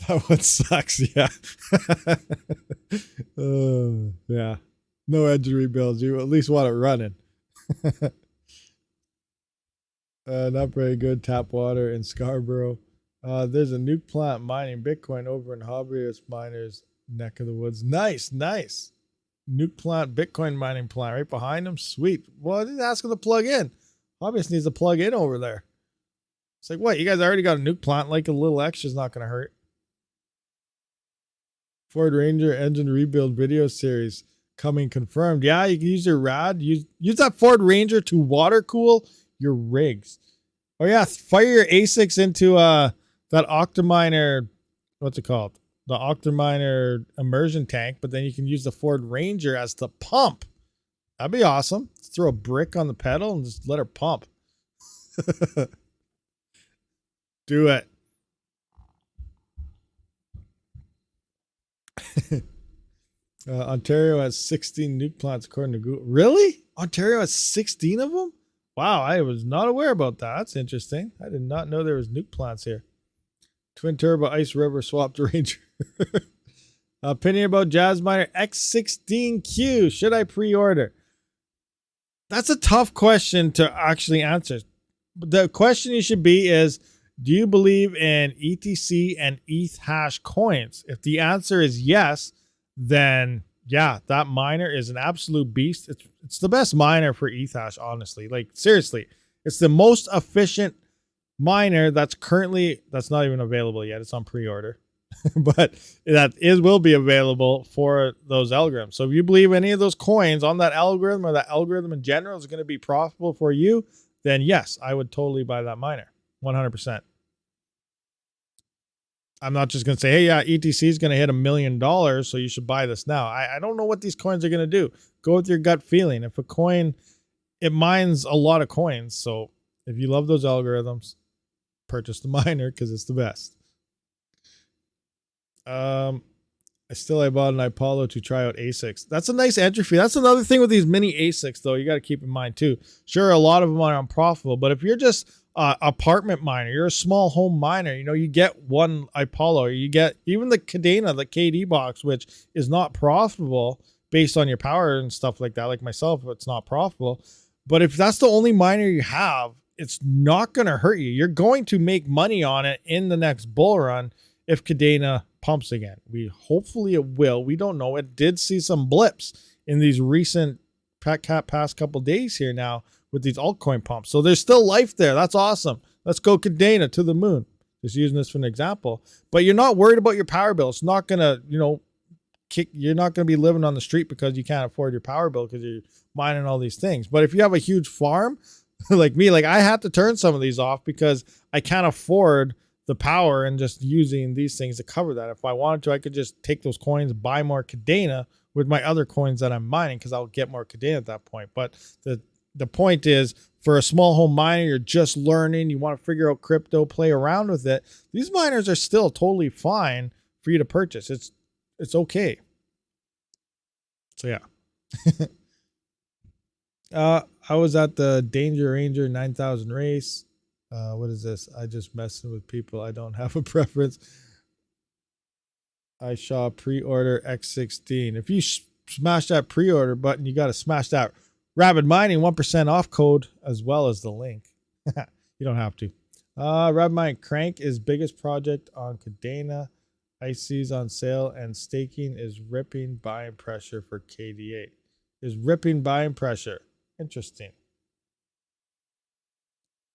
That one sucks. Yeah. Yeah. No engine rebuilds. You at least want it running. Not very good. Tap water in Scarborough. There's a nuke plant mining Bitcoin over in hobbyist miners neck of the woods. Nice, nice. Nuke plant, Bitcoin mining plant right behind them. Sweet. Well, I didn't ask them to plug in. Hobbyist needs to plug in over there. It's like, what? You guys already got a nuke plant. Like a little extra is not going to hurt. Ford Ranger engine rebuild video series coming confirmed. Yeah, you can use your rad. Use that Ford Ranger to water cool your rigs. Oh yeah, fire your ASICs into that OCTOMINER. What's it called? The OCTOMINER immersion tank, but then you can use the Ford Ranger as the pump. That'd be awesome. Just throw a brick on the pedal and just let her pump. Do it. Ontario has 16 nuke plants according to Google. Really? Ontario has 16 of them? Wow, I was not aware about that. That's interesting. I did not know there was nuke plants here. Twin turbo ice river swapped Ranger. Opinion about Jazz Miner X16Q. Should I pre-order? That's a tough question to actually answer. The question you should be is, do you believe in ETC and ETH hash coins? If the answer is yes, then yeah, that miner is an absolute beast. It's the best miner for ETH hash, honestly. Like, seriously, it's the most efficient miner that's not even available yet. It's on pre-order, but will be available for those algorithms. So if you believe any of those coins on that algorithm or that algorithm in general is going to be profitable for you, then yes, I would totally buy that miner. 100%. I'm not just going to say, hey, yeah, ETC is going to hit $1 million, so you should buy this now. I don't know what these coins are going to do. Go with your gut feeling. If a coin, it mines a lot of coins. So if you love those algorithms, purchase the miner because it's the best. I bought an Apollo to try out ASICs. That's a nice entry fee. That's another thing with these mini ASICs, though. You got to keep in mind, too. Sure, a lot of them are unprofitable, but if you're just apartment miner, you're a small home miner, you get one Apollo, or you get even the Cadena, the KD box, which is not profitable based on your power and stuff like that. Like myself, it's not profitable. But if that's the only miner you have, it's not going to hurt you. You're going to make money on it in the next bull run if Cadena pumps again. Hopefully it will. We don't know. It did see some blips in these recent past couple days here now with these altcoin pumps. So there's still life there. That's awesome. Let's go Cadena to the moon. Just using this for an example. But you're not worried about your power bill. It's not going to, you're not going to be living on the street because you can't afford your power bill because you're mining all these things. But if you have a huge farm like me, like I had to turn some of these off because I can't afford the power and just using these things to cover that. If I wanted to, I could just take those coins, buy more Cadena with my other coins that I'm mining because I'll get more Cadena at that point. But the point is, for a small home miner, you're just learning, you want to figure out crypto, play around with it. These miners are still totally fine for you to purchase. It's okay. So yeah. I was at the Danger Ranger 9000 race. What is this? I just messing with people. I don't have a preference. I saw pre-order X16. If you smash that pre-order button, you got to smash that RabidMining 1% off code as well as the link. You don't have to. RabidMining Crank is biggest project on Cadena. IC's on sale and staking is ripping buying pressure for KD8. is ripping buying pressure. Interesting.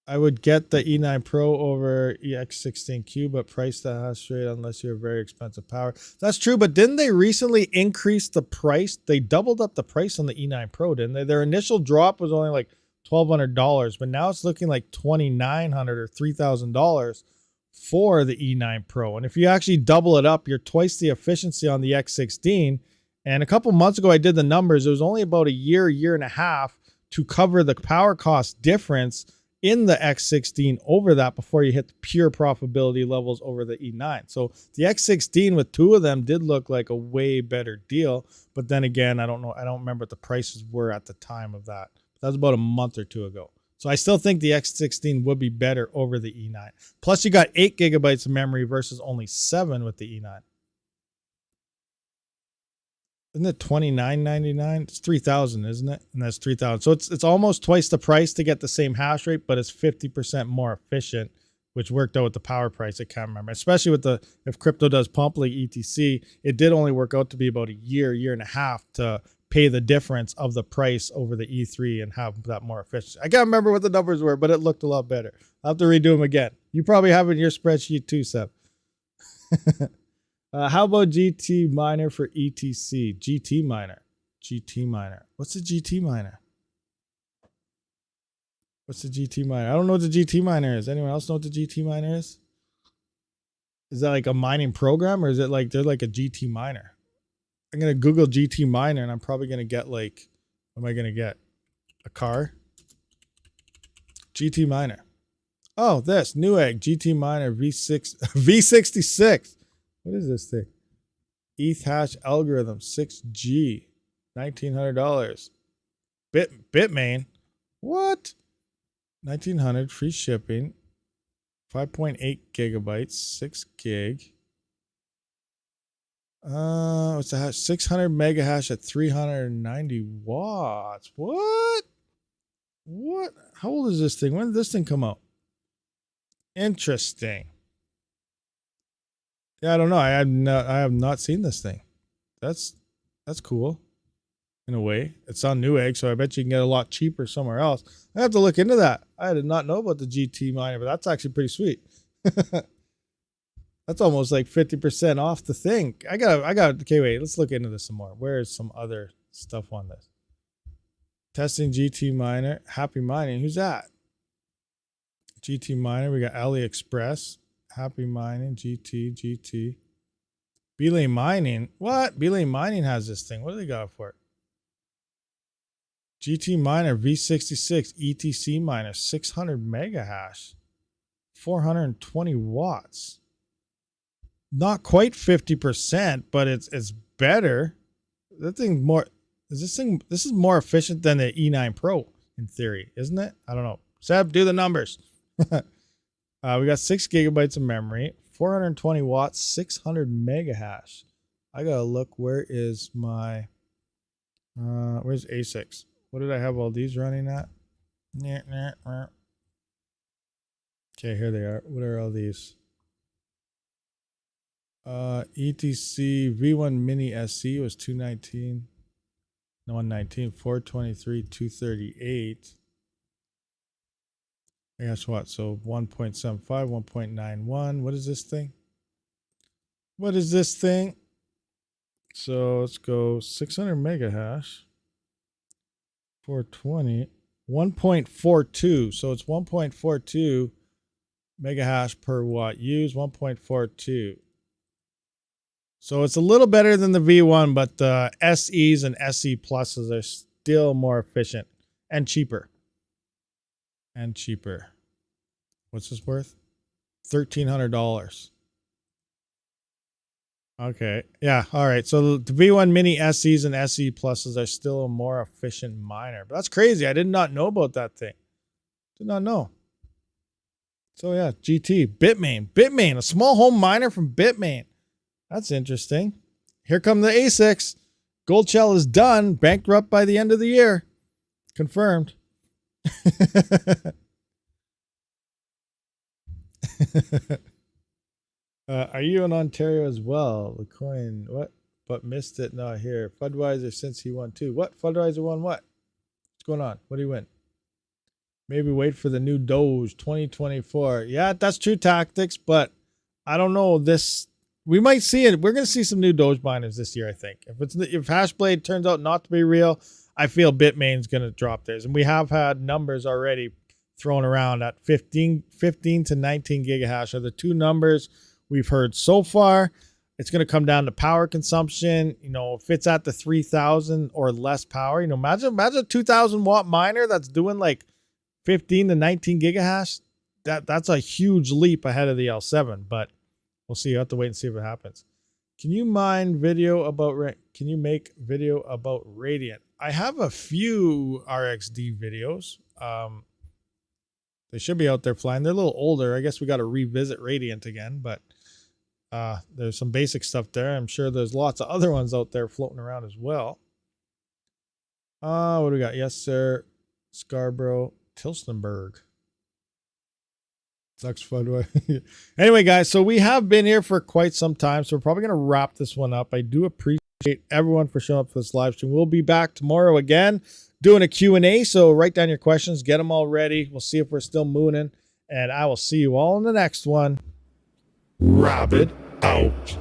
I would get the E9 Pro over EX16Q, but price that hash rate unless you have very expensive power. That's true, but didn't they recently increase the price? They doubled up the price on the E9 Pro, didn't they? Their initial drop was only like $1,200, but now it's looking like $2,900 or $3,000 for the E9 Pro. And if you actually double it up, you're twice the efficiency on the X16. And a couple months ago, I did the numbers. It was only about a year and a half to cover the power cost difference in the X16 over that before you hit the pure profitability levels over the E9. So the X16 with two of them did look like a way better deal. But then again, I don't know. I don't remember what the prices were at the time of that. That was about a month or two ago. So I still think the X16 would be better over the E9. Plus you got 8 gigabytes of memory versus only 7 with the E9. Isn't it $29.99? It's $3,000, isn't it? And that's $3,000. So it's almost twice the price to get the same hash rate, but it's 50% more efficient, which worked out with the power price. I can't remember. Especially with the, if crypto does pump like ETC, it did only work out to be about a year and a half to pay the difference of the price over the E3 and have that more efficient. I can't remember what the numbers were, but it looked a lot better. I'll have to redo them again. You probably have it in your spreadsheet too, Seb. How about GTMiner for ETC? GTMiner. What's the GTMiner? What's the GTMiner? I don't know what the GTMiner is. Anyone else know what the GTMiner is? Is that like a mining program, or is it like they're like a GT miner? I'm going to Google GT miner and I'm probably going to get like, what am I going to get? A car? GT miner. Oh, this Newegg GT miner V66. What is this thing? ETH hash algorithm 6G, $1,900. Bitmain. What? 1,900 free shipping. 5.8 gigabytes, 6 gig. What's the hash? 600 mega hash at 390 watts. What? How old is this thing? When did this thing come out? Interesting. Yeah, I don't know. I have not seen this thing. That's cool. In a way, it's on Newegg, so I bet you can get a lot cheaper somewhere else. I have to look into that. I did not know about the GT miner, but that's actually pretty sweet. That's almost like 50% off the thing. I got. Okay, wait. Let's look into this some more. Where is some other stuff on this? Testing GT miner. Happy Mining. Who's that? GT miner. We got AliExpress. Happy Mining, GT. Belay Mining. What? Belay Mining has this thing. What do they got for it? GT Miner V66 ETC miner, 600 mega hash, 420 watts. Not quite 50%, but it's better. That thing more this is more efficient than the E9 Pro in theory, isn't it? I don't know. Seb, do the numbers. We got 6 gigabytes of memory, 420 watts, 600 mega hash. I gotta look. Where is my where's ASICs? What did I have all these running at? Okay, here they are. What are all these? ETC V1 Mini SC was 219. No, 119, 423, 238. I guess what? So 1.75, 1.91. What is this thing? What is this thing? So let's go 600 mega hash. 420. 1.42. So it's 1.42 mega hash per watt used. 1.42. So it's a little better than the V1, but the SEs and SE pluses are still more efficient and cheaper. What's this worth? $1,300. Okay. Yeah. All right. So the V1 Mini SEs and SE pluses are still a more efficient miner. But that's crazy. I did not know about that thing. Did not know. So yeah, GT. Bitmain. A small home miner from Bitmain. That's interesting. Here come the ASICs. Gold shell is done. Bankrupt by the end of the year. Confirmed. Are you in Ontario as well? The coin, what? but missed it. Not here. Budweiser since he won too. What? Budweiser won what? What's going on? What do you win? Maybe wait for the new Doge 2024. Yeah, that's true tactics, but I don't know this. We might see it. We're going to see some new Doge miners this year, I think. If Hashblade turns out not to be real, I feel Bitmain's going to drop theirs. And we have had numbers already thrown around at 15 to 19 gigahash are the two numbers we've heard so far. It's going to come down to power consumption. You know, if it's at the 3,000 or less power, you know, imagine a 2,000 watt miner that's doing like 15 to 19 gigahash. That's a huge leap ahead of the L7, but we'll see. You have to wait and see if it happens. Can you make video about Radiant? I have a few RXD videos. They should be out there flying. They're a little older. I guess we got to revisit Radiant again, but there's some basic stuff there. I'm sure there's lots of other ones out there floating around as well. What do we got? Yes, sir. Scarborough, Tilstonburg. Sucks fun. Anyway, guys, so we have been here for quite some time, so we're probably going to wrap this one up. I do appreciate everyone for showing up for this live stream. We'll be back tomorrow again doing a Q&A, so write down your questions, get them all ready. We'll see if we're still mooning, and I will see you all in the next one. Rabid out.